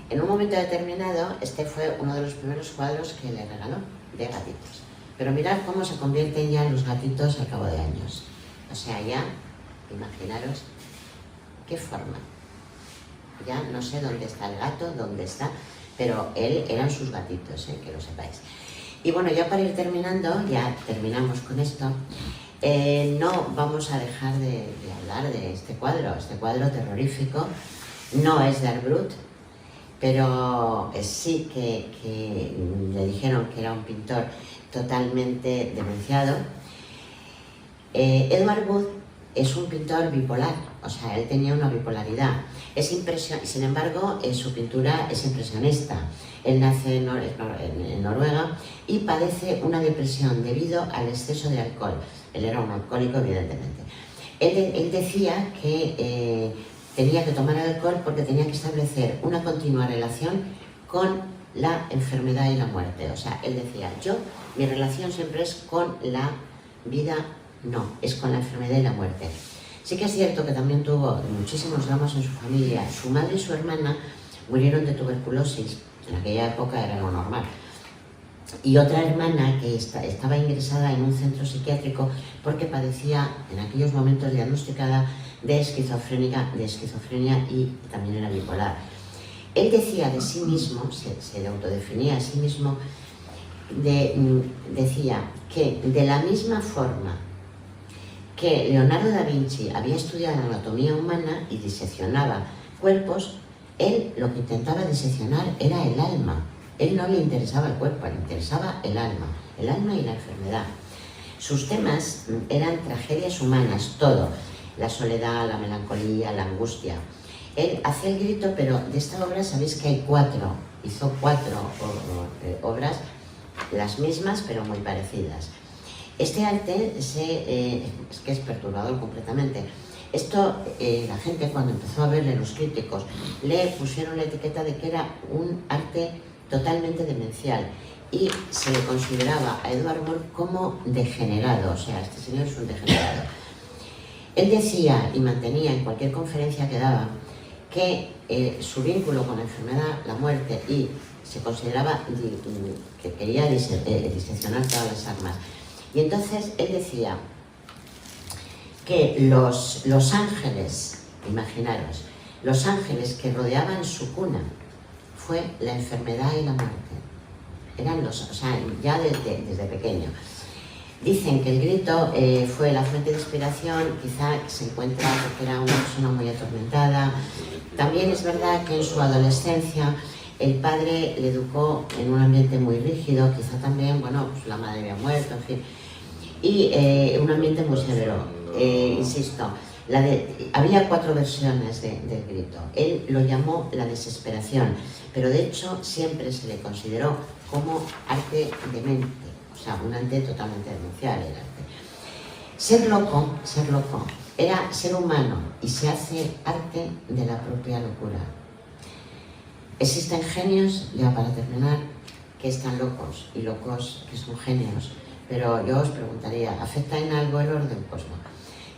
En un momento determinado, este fue uno de los primeros cuadros que le regaló, de gatitos. Pero mirad cómo se convierten ya los gatitos al cabo de años. O sea, ya, imaginaros qué forma. Ya no sé dónde está el gato, dónde está, pero él eran sus gatitos, que lo sepáis. Y bueno, ya para ir terminando, ya terminamos con esto, no vamos a dejar de hablar de este cuadro terrorífico. No es de Art Brut, pero sí que le dijeron que era un pintor totalmente demenciado. Edward Wood es un pintor bipolar, o sea, él tenía una bipolaridad. Sin embargo, su pintura es impresionista. Él nace en Noruega y padece una depresión debido al exceso de alcohol. Él era un alcohólico, evidentemente. Él decía que tenía que tomar alcohol porque tenía que establecer una continua relación con la enfermedad y la muerte. O sea, él decía, mi relación siempre es con la vida, no, es con la enfermedad y la muerte. Sí que es cierto que también tuvo muchísimos dramas en su familia. Su madre y su hermana murieron de tuberculosis, en aquella época era lo normal. Y otra hermana que estaba ingresada en un centro psiquiátrico porque padecía en aquellos momentos diagnosticada de esquizofrenia y también era bipolar. Él decía de sí mismo, se autodefinía a sí mismo, decía que de la misma forma que Leonardo da Vinci había estudiado anatomía humana y diseccionaba cuerpos, él lo que intentaba diseccionar era el alma. Él no le interesaba el cuerpo, le interesaba el alma y la enfermedad. Sus temas eran tragedias humanas, todo, la soledad, la melancolía, la angustia. Él hacía el grito, pero de esta obra sabéis que hay 4, hizo 4 obras, las mismas pero muy parecidas. Este arte es que es perturbador completamente. Esto, la gente cuando empezó a verle, los críticos, le pusieron la etiqueta de que era un arte totalmente demencial y se le consideraba a Edvard Munch como degenerado, o sea, este señor es un degenerado. Él decía y mantenía en cualquier conferencia que daba que su vínculo con la enfermedad, la muerte, y se consideraba que quería diseccionar todas las armas. Y entonces él decía que los ángeles, imaginaros, los ángeles que rodeaban su cuna fue la enfermedad y la muerte. Eran o sea, ya desde pequeño. Dicen que el grito fue la fuente de inspiración, quizá se encuentra porque era una persona muy atormentada. También es verdad que en su adolescencia el padre le educó en un ambiente muy rígido, quizá también, bueno, pues la madre había muerto, en fin, y un ambiente muy severo. Insisto, había 4 versiones del grito. Él lo llamó la desesperación, pero de hecho siempre se le consideró como arte demente, o sea, un arte totalmente demencial el arte. Ser loco era ser humano y se hace arte de la propia locura. Existen genios, ya para terminar, que están locos y locos que son genios, pero yo os preguntaría, ¿afecta en algo el orden? Pues no.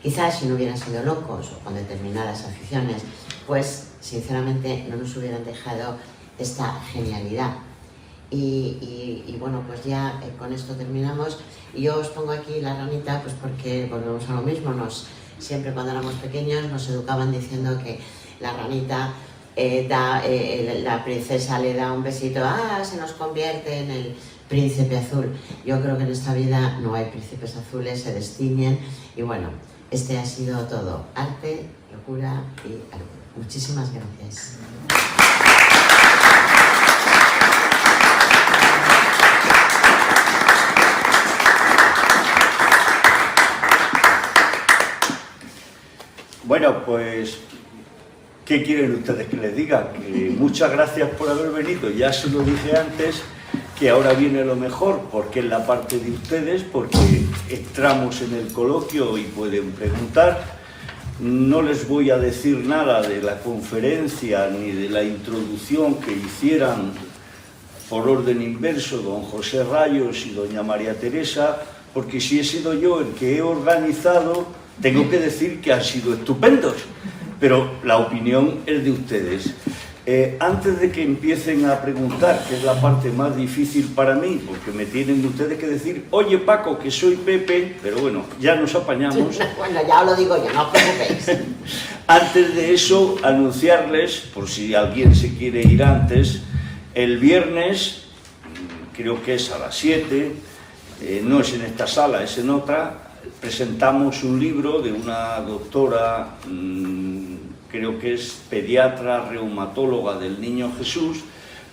Quizás si no hubieran sido locos o con determinadas aficiones, pues sinceramente no nos hubieran dejado esta genialidad. Y bueno, pues ya con esto terminamos. Y yo os pongo aquí la ranita, pues porque volvemos a lo mismo. Siempre cuando éramos pequeños nos educaban diciendo que la ranita, la princesa le da un besito, se nos convierte en el príncipe azul. Yo creo que en esta vida no hay príncipes azules, se destiñen. Y bueno, este ha sido todo. Arte, locura y algo. Muchísimas gracias. Bueno, pues, ¿qué quieren ustedes que les diga? Que muchas gracias por haber venido. Ya se lo dije antes, que ahora viene lo mejor, porque es la parte de ustedes, porque entramos en el coloquio y pueden preguntar. No les voy a decir nada de la conferencia ni de la introducción que hicieran por orden inverso don José Rayos y doña María Teresa, porque si he sido yo el que he organizado, tengo que decir que han sido estupendos, pero la opinión es de ustedes. Antes de que empiecen a preguntar, que es la parte más difícil para mí, porque me tienen ustedes que decir, oye Paco, que soy Pepe, pero bueno, ya nos apañamos. Bueno, ya os lo digo yo, no os preocupéis. Antes de eso, anunciarles, por si alguien se quiere ir antes, el viernes, creo que es a las 7, no es en esta sala, es en otra, presentamos un libro de una doctora, creo que es pediatra, reumatóloga del Niño Jesús,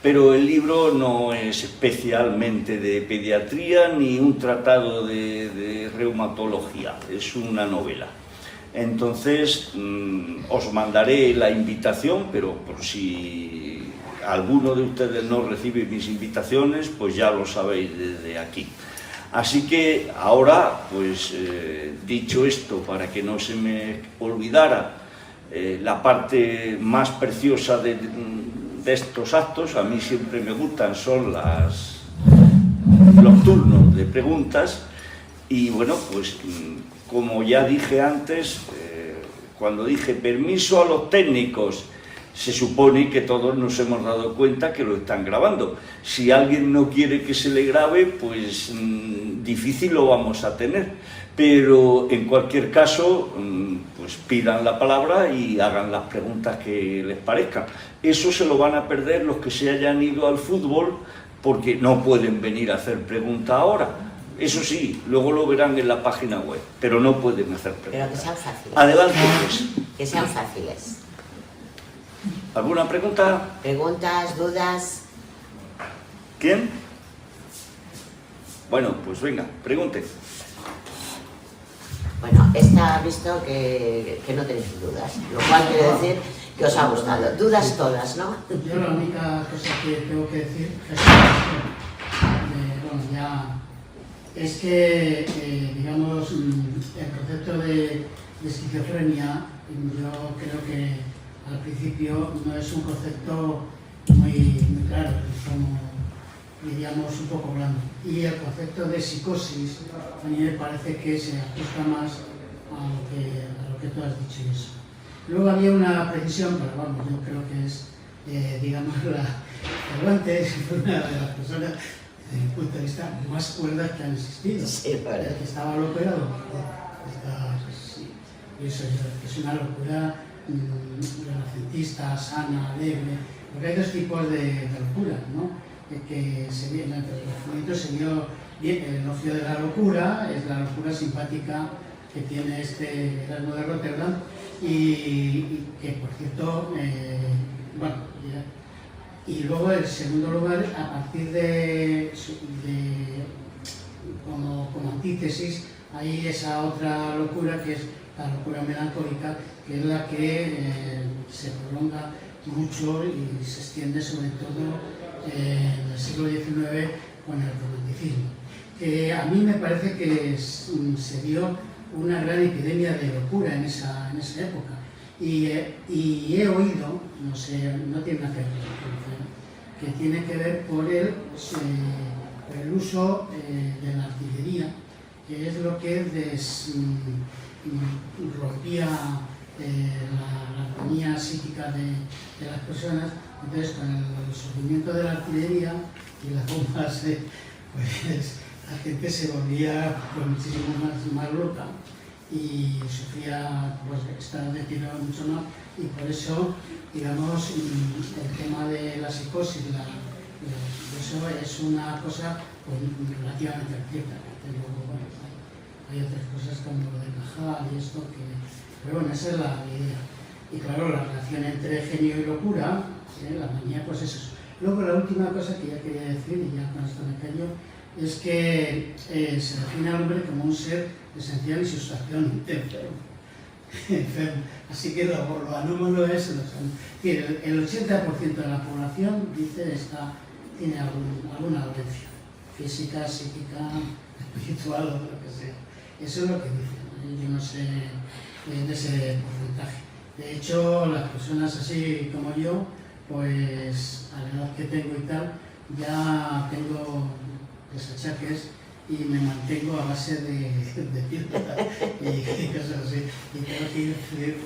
pero el libro no es especialmente de pediatría ni un tratado de reumatología, es una novela. Entonces, os mandaré la invitación, pero por si alguno de ustedes no recibe mis invitaciones, pues ya lo sabéis desde aquí. Así que ahora, pues dicho esto, para que no se me olvidara, la parte más preciosa de estos actos, a mí siempre me gustan, son los turnos de preguntas. Y bueno, pues como ya dije antes, Cuando dije permiso a los técnicos, se supone que todos nos hemos dado cuenta que lo están grabando. Si alguien no quiere que se le grabe, pues difícil lo vamos a tener. Pero en cualquier caso, pues pidan la palabra y hagan las preguntas que les parezcan. Eso se lo van a perder los que se hayan ido al fútbol, porque no pueden venir a hacer preguntas ahora. Eso sí, luego lo verán en la página web, pero no pueden hacer preguntas. Pero que sean fáciles. Adelante, pues. Que sean fáciles. ¿Alguna pregunta? Preguntas, dudas. ¿Quién? Bueno, pues venga, pregunte. Bueno, está visto que no tenéis dudas, lo cual quiere decir que os ha gustado. Dudas todas, ¿no? Yo la única cosa que tengo que decir es que, digamos, el concepto de esquizofrenia, yo creo que al principio no es un concepto muy claro, es como, diríamos, un poco blando. Y el concepto de psicosis a mí me parece que se ajusta más a lo que tú has dicho y eso. Luego había una precisión, pero vamos, yo creo que es, digamos, Cervantes, una de las personas, desde mi punto de vista, más cuerdas que han existido. Sí, vale. El que estaba loco era eso es una locura renacentista, sana, alegre, porque hay dos tipos de locura, ¿no? Que se vio, entre el Renacimiento se vio bien el ocio de la locura, es la locura simpática que tiene este Erasmo de Rotterdam y que, por cierto, bueno, y luego en segundo lugar, a partir de como antítesis, hay esa otra locura que es la locura melancólica, que es la que se prolonga mucho y se extiende sobre todo en el siglo XIX con el romanticismo. A mí me parece que se dio una gran epidemia de locura en esa época y he oído, no sé, no tiene nada que ver, que tiene que ver por el uso de la artillería, que es lo que rompía la armonía psíquica de las personas. Entonces, con el surgimiento de la artillería y las bombas, pues la gente se volvía pues, muchísimo más loca y sufría pues, estados de tiro mucho más, y por eso, digamos, el tema de la psicosis, eso es una cosa pues, relativamente cierta. Bueno, hay otras cosas como lo de Cajal y esto, pero bueno, esa es la idea. Y claro, la relación entre genio y locura, la manía, pues eso. Luego la última cosa que ya quería decir, y ya con esto me callo, es que se define al hombre como un ser esencial y sustancialmente enfermo. Así que lo anómalo es, el 80% de la población, dice, tiene alguna dolencia física, psíquica, espiritual o lo que sea. Eso es lo que dicen, yo no sé de ese porcentaje. De hecho, las personas así como yo, pues a la edad que tengo y tal, ya tengo los achaques y me mantengo a base de piedra y cosas así. Y tengo que ir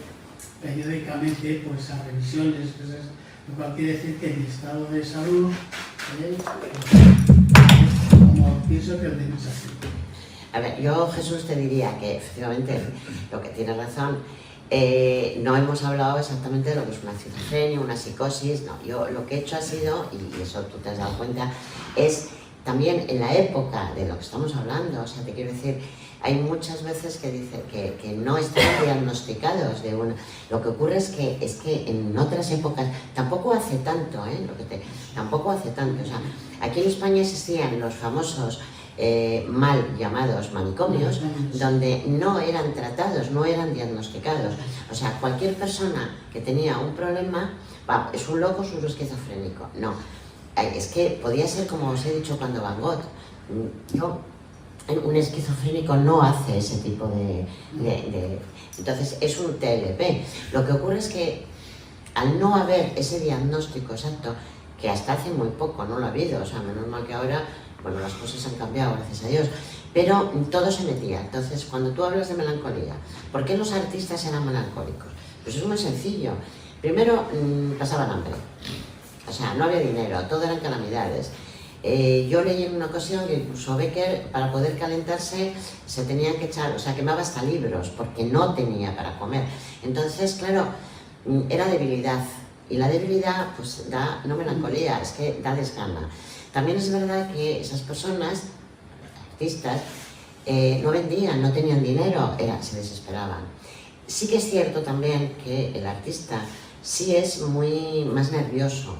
periódicamente pues, a revisiones, cosas, lo cual quiere decir que mi estado de salud es como pienso que el de mucha gente. A ver, yo, Jesús, te diría que efectivamente lo que tienes razón, no hemos hablado exactamente de lo que es una esquizofrenia, una psicosis, no. Yo lo que he hecho ha sido, y eso tú te has dado cuenta, es también en la época de lo que estamos hablando, o sea, te quiero decir, hay muchas veces que dicen que no están diagnosticados de una. Lo que ocurre es que en otras épocas, tampoco hace tanto, tampoco hace tanto, o sea, aquí en España existían los famosos mal llamados manicomios, donde no eran tratados, no eran diagnosticados. O sea, cualquier persona que tenía un problema, es un loco, es un esquizofrénico. No, es que podía ser como os he dicho cuando Van Gogh. Un esquizofrénico no hace ese tipo de... Entonces es un TLP. Lo que ocurre es que al no haber ese diagnóstico exacto, que hasta hace muy poco no lo ha habido, o sea, menos mal que ahora Bueno, las cosas han cambiado, gracias a Dios, pero todo se metía. Entonces, cuando tú hablas de melancolía, ¿por qué los artistas eran melancólicos? Pues es muy sencillo. Primero, pasaban hambre. O sea, no había dinero, todo eran calamidades. Yo leí en una ocasión que incluso Becker, para poder calentarse, se tenían que echar, o sea, quemaba hasta libros, porque no tenía para comer. Entonces, claro, era debilidad. Y la debilidad, pues, da, no melancolía, es que da desgana. También es verdad que esas personas, artistas, no vendían, no tenían dinero, se desesperaban. Sí que es cierto también que el artista sí es muy más nervioso,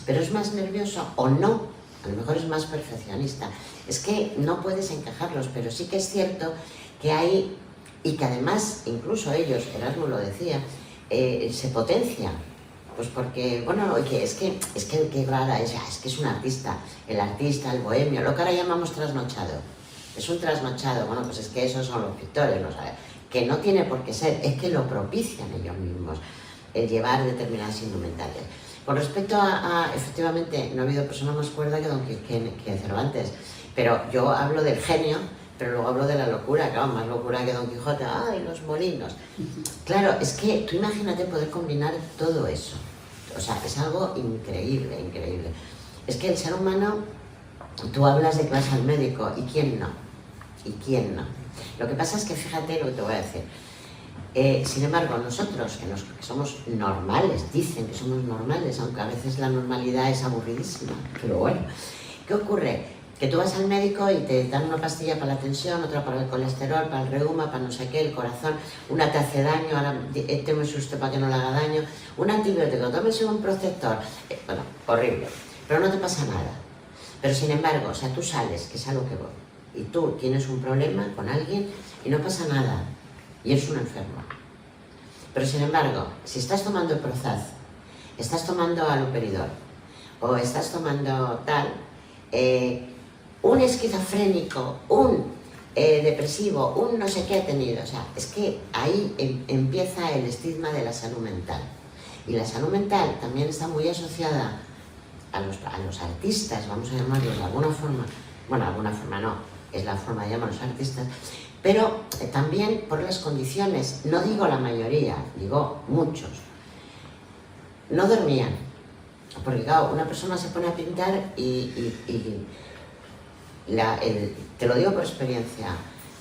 pero es más nervioso o no, a lo mejor es más perfeccionista. Es que no puedes encajarlos, pero sí que es cierto que hay, y que además, incluso ellos, Erasmo lo decía, se potencia. Pues porque, bueno, es que qué rara es que es un artista, el bohemio, lo que ahora llamamos trasnochado. Es un trasnochado, bueno, pues es que esos son los pintores, ¿no? Que no tiene por qué ser, es que lo propician ellos mismos, el llevar determinadas indumentarias. Con respecto a efectivamente, no ha habido persona más cuerda que Cervantes, pero yo hablo del genio, pero luego hablo de la locura, claro, más locura que Don Quijote, ¡ay, los molinos! Claro, es que tú imagínate poder combinar todo eso, o sea, es algo increíble, increíble. Es que el ser humano, tú hablas de clase al médico, ¿y quién no? ¿Y quién no? Lo que pasa es que fíjate lo que te voy a decir. Sin embargo, nosotros, que somos normales, dicen que somos normales, aunque a veces la normalidad es aburridísima, pero bueno, ¿qué ocurre? Que tú vas al médico y te dan una pastilla para la tensión, otra para el colesterol, para el reuma, para no sé qué, el corazón, una te hace daño, ahora tómese usted para que no le haga daño, un antibiótico, tómese un protector, bueno, horrible, pero no te pasa nada. Pero sin embargo, o sea, tú sales, que es a lo que voy, y tú tienes un problema con alguien y no pasa nada, y eres un enfermo. Pero sin embargo, si estás tomando el Prozac, estás tomando haloperidol, o estás tomando tal, un esquizofrénico, un depresivo, un no sé qué ha tenido, o sea, es que ahí empieza el estigma de la salud mental. Y la salud mental también está muy asociada a los artistas, vamos a llamarlos de alguna forma, bueno, de alguna forma no, es la forma de llamar a los artistas, pero también por las condiciones, no digo la mayoría, digo muchos, no dormían, porque claro, una persona se pone a pintar te lo digo por experiencia,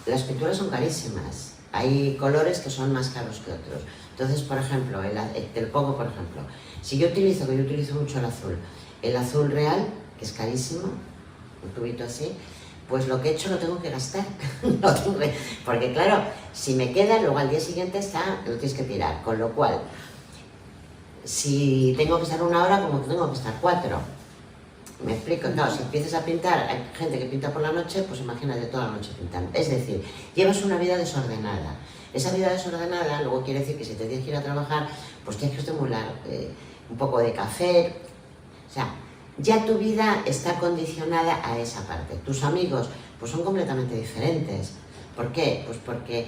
las pinturas son carísimas, hay colores que son más caros que otros. Entonces, por ejemplo, te lo pongo por ejemplo, si yo utilizo mucho el azul real, que es carísimo, un tubito así, pues lo que he hecho lo tengo que gastar, porque claro, si me queda, luego al día siguiente lo tienes que tirar, con lo cual, si tengo que estar 1 hora, como que tengo que estar 4. Me explico, claro, si empiezas a pintar, hay gente que pinta por la noche, pues imagínate toda la noche pintando. Es decir, llevas una vida desordenada. Esa vida desordenada luego quiere decir que si te tienes que ir a trabajar, pues tienes que estimular un poco de café, o sea, ya tu vida está condicionada a esa parte. Tus amigos, pues son completamente diferentes. ¿Por qué? Pues porque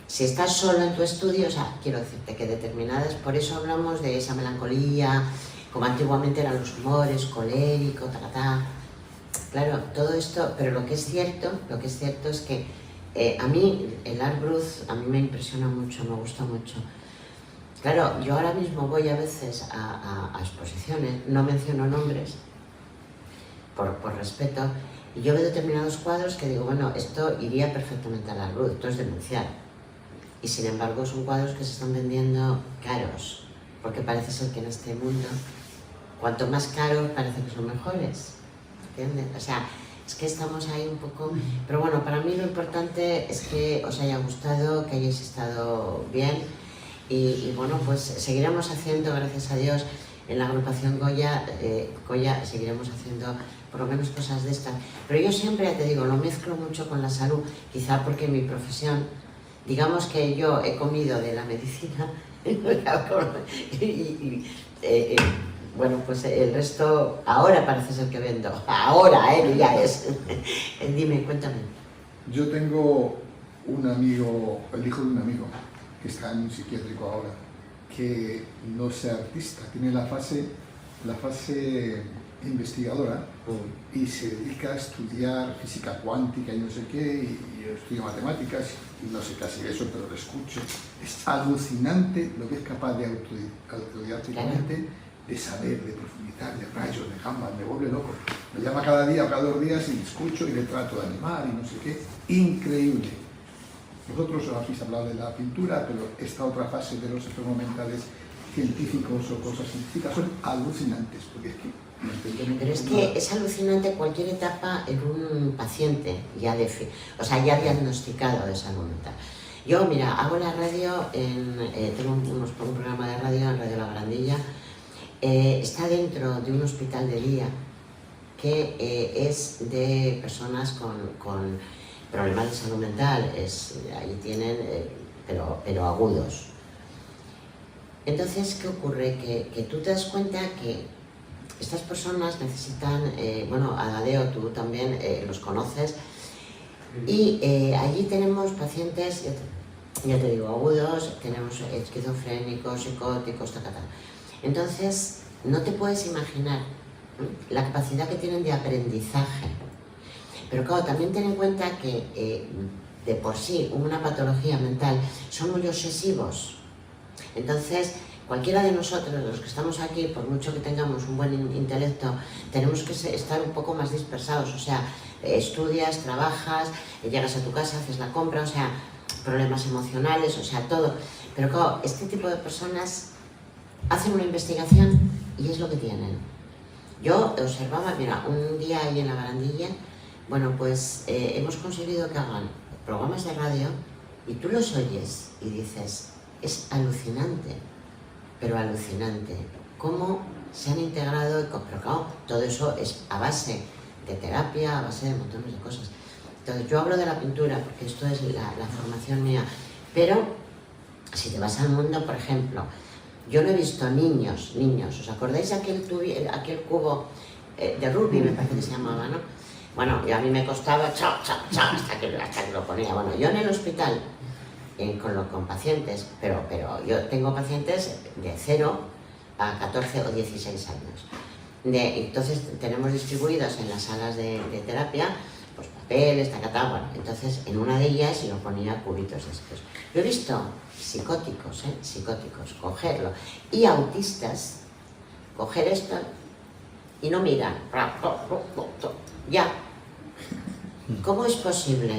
si estás solo en tu estudio, o sea, quiero decirte que determinadas, por eso hablamos de esa melancolía, como antiguamente eran los humores, colérico, claro, todo esto, pero lo que es cierto es que a mí el Art Brut a mí me impresiona mucho, me gusta mucho. Claro, yo ahora mismo voy a veces a exposiciones, no menciono nombres, por respeto, y yo veo determinados cuadros que digo, bueno, esto iría perfectamente al Art Brut, esto es denunciar. Y sin embargo son cuadros que se están vendiendo caros, porque parece ser que en este mundo, cuanto más caros parece que son mejores, ¿entiendes? O sea, es que estamos ahí un poco... Pero bueno, para mí lo importante es que os haya gustado, que hayáis estado bien, y bueno, pues seguiremos haciendo, gracias a Dios, en la agrupación Goya seguiremos haciendo por lo menos cosas de estas. Pero yo siempre, ya te digo, lo mezclo mucho con la salud, quizá porque mi profesión, digamos que yo he comido de la medicina, bueno, pues el resto, ahora parece ser que vendo, ahora, que ya es. Dime, cuéntame. Yo tengo un amigo, el hijo de un amigo, que está en un psiquiátrico ahora, que no es artista, tiene la fase investigadora y se dedica a estudiar física cuántica y no sé qué, y yo estudio matemáticas y no sé casi eso, pero lo escucho. Es alucinante lo que es capaz de autodidácticamente, de saber, de profundizar, de rayos, de gamma, me vuelve loco. Me llama cada día o cada 2 días y escucho y le trato de animar y no sé qué. Increíble. Vosotros habéis hablado de la pintura, pero esta otra fase de los experimentales científicos o cosas científicas son alucinantes, porque es que no entendemos. Pero es que es alucinante cualquier etapa en un paciente ya ya diagnosticado de salud mental. Yo, mira, hago la radio, tengo un programa de radio en Radio La Barandilla, está dentro de un hospital de día que es de personas con problemas de salud mental, ahí tienen, pero agudos. Entonces, ¿qué ocurre? Que tú te das cuenta que estas personas necesitan, a Adeo tú también los conoces, y allí tenemos pacientes, ya te digo, agudos, tenemos esquizofrénicos, psicóticos, Entonces, no te puedes imaginar la capacidad que tienen de aprendizaje. Pero claro, también ten en cuenta que de por sí una patología mental son muy obsesivos. Entonces, cualquiera de nosotros, los que estamos aquí, por mucho que tengamos un buen intelecto, tenemos que estar un poco más dispersados. O sea, estudias, trabajas, llegas a tu casa, haces la compra, o sea, problemas emocionales, o sea, todo. Pero claro, este tipo de personas hacen una investigación y es lo que tienen. Yo observaba, mira, un día ahí en La Barandilla, hemos conseguido que hagan programas de radio y tú los oyes y dices, es alucinante, pero alucinante, cómo se han integrado, pero claro, todo eso es a base de terapia, a base de montones de cosas. Entonces, yo hablo de la pintura porque esto es la formación mía, pero si te vas al mundo, por ejemplo, yo no he visto niños, ¿os acordáis de aquel cubo de Rubik, me parece que se llamaba, ¿no? Bueno, y a mí me costaba hasta que lo ponía. Bueno, yo en el hospital, con pacientes, pero yo tengo pacientes de 0 a 14 o 16 años. Entonces tenemos distribuidos en las salas de terapia, pues papeles, bueno, entonces en una de ellas yo ponía cubitos de estos. Yo he visto psicóticos, cogerlo, y autistas, coger esto y no miran, ya. ¿Cómo es posible?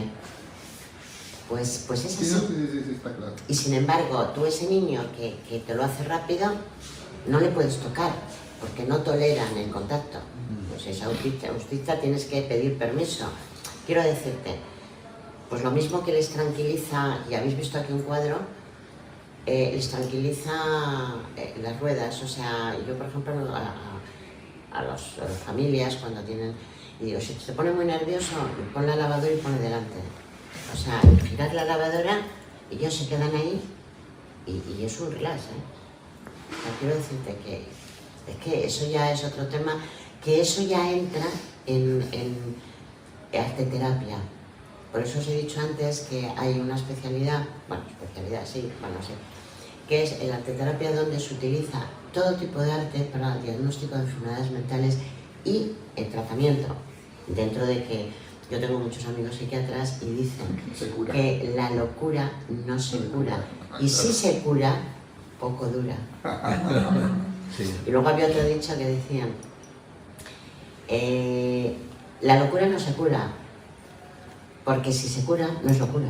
Pues es así. Sí, está claro. Y sin embargo, tú ese niño que te lo hace rápido, no le puedes tocar, porque no toleran el contacto. Pues es autista, tienes que pedir permiso. Quiero decirte, pues lo mismo que les tranquiliza, y habéis visto aquí un cuadro, les tranquiliza las ruedas. O sea, yo por ejemplo a las familias cuando tienen, y digo, si se pone muy nervioso, pon la lavadora y pone delante. O sea, girar la lavadora y ellos se quedan ahí y es un relax, O sea, quiero decirte que eso ya es otro tema, que eso ya entra en arteterapia. Por eso os he dicho antes que hay una especialidad, que es el arteterapia, donde se utiliza todo tipo de arte para el diagnóstico de enfermedades mentales y el tratamiento. Dentro de que yo tengo muchos amigos psiquiatras y dicen que la locura no se cura, y si se cura, poco dura. Sí. Y luego había otro dicho que decían, la locura no se cura, porque si se cura, no es locura.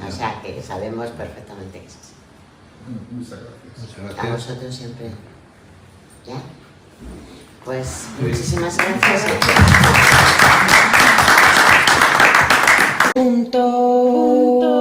O sea, que sabemos perfectamente que es así. Muchas gracias. A vosotros siempre. ¿Ya? Pues muchísimas gracias. Punto.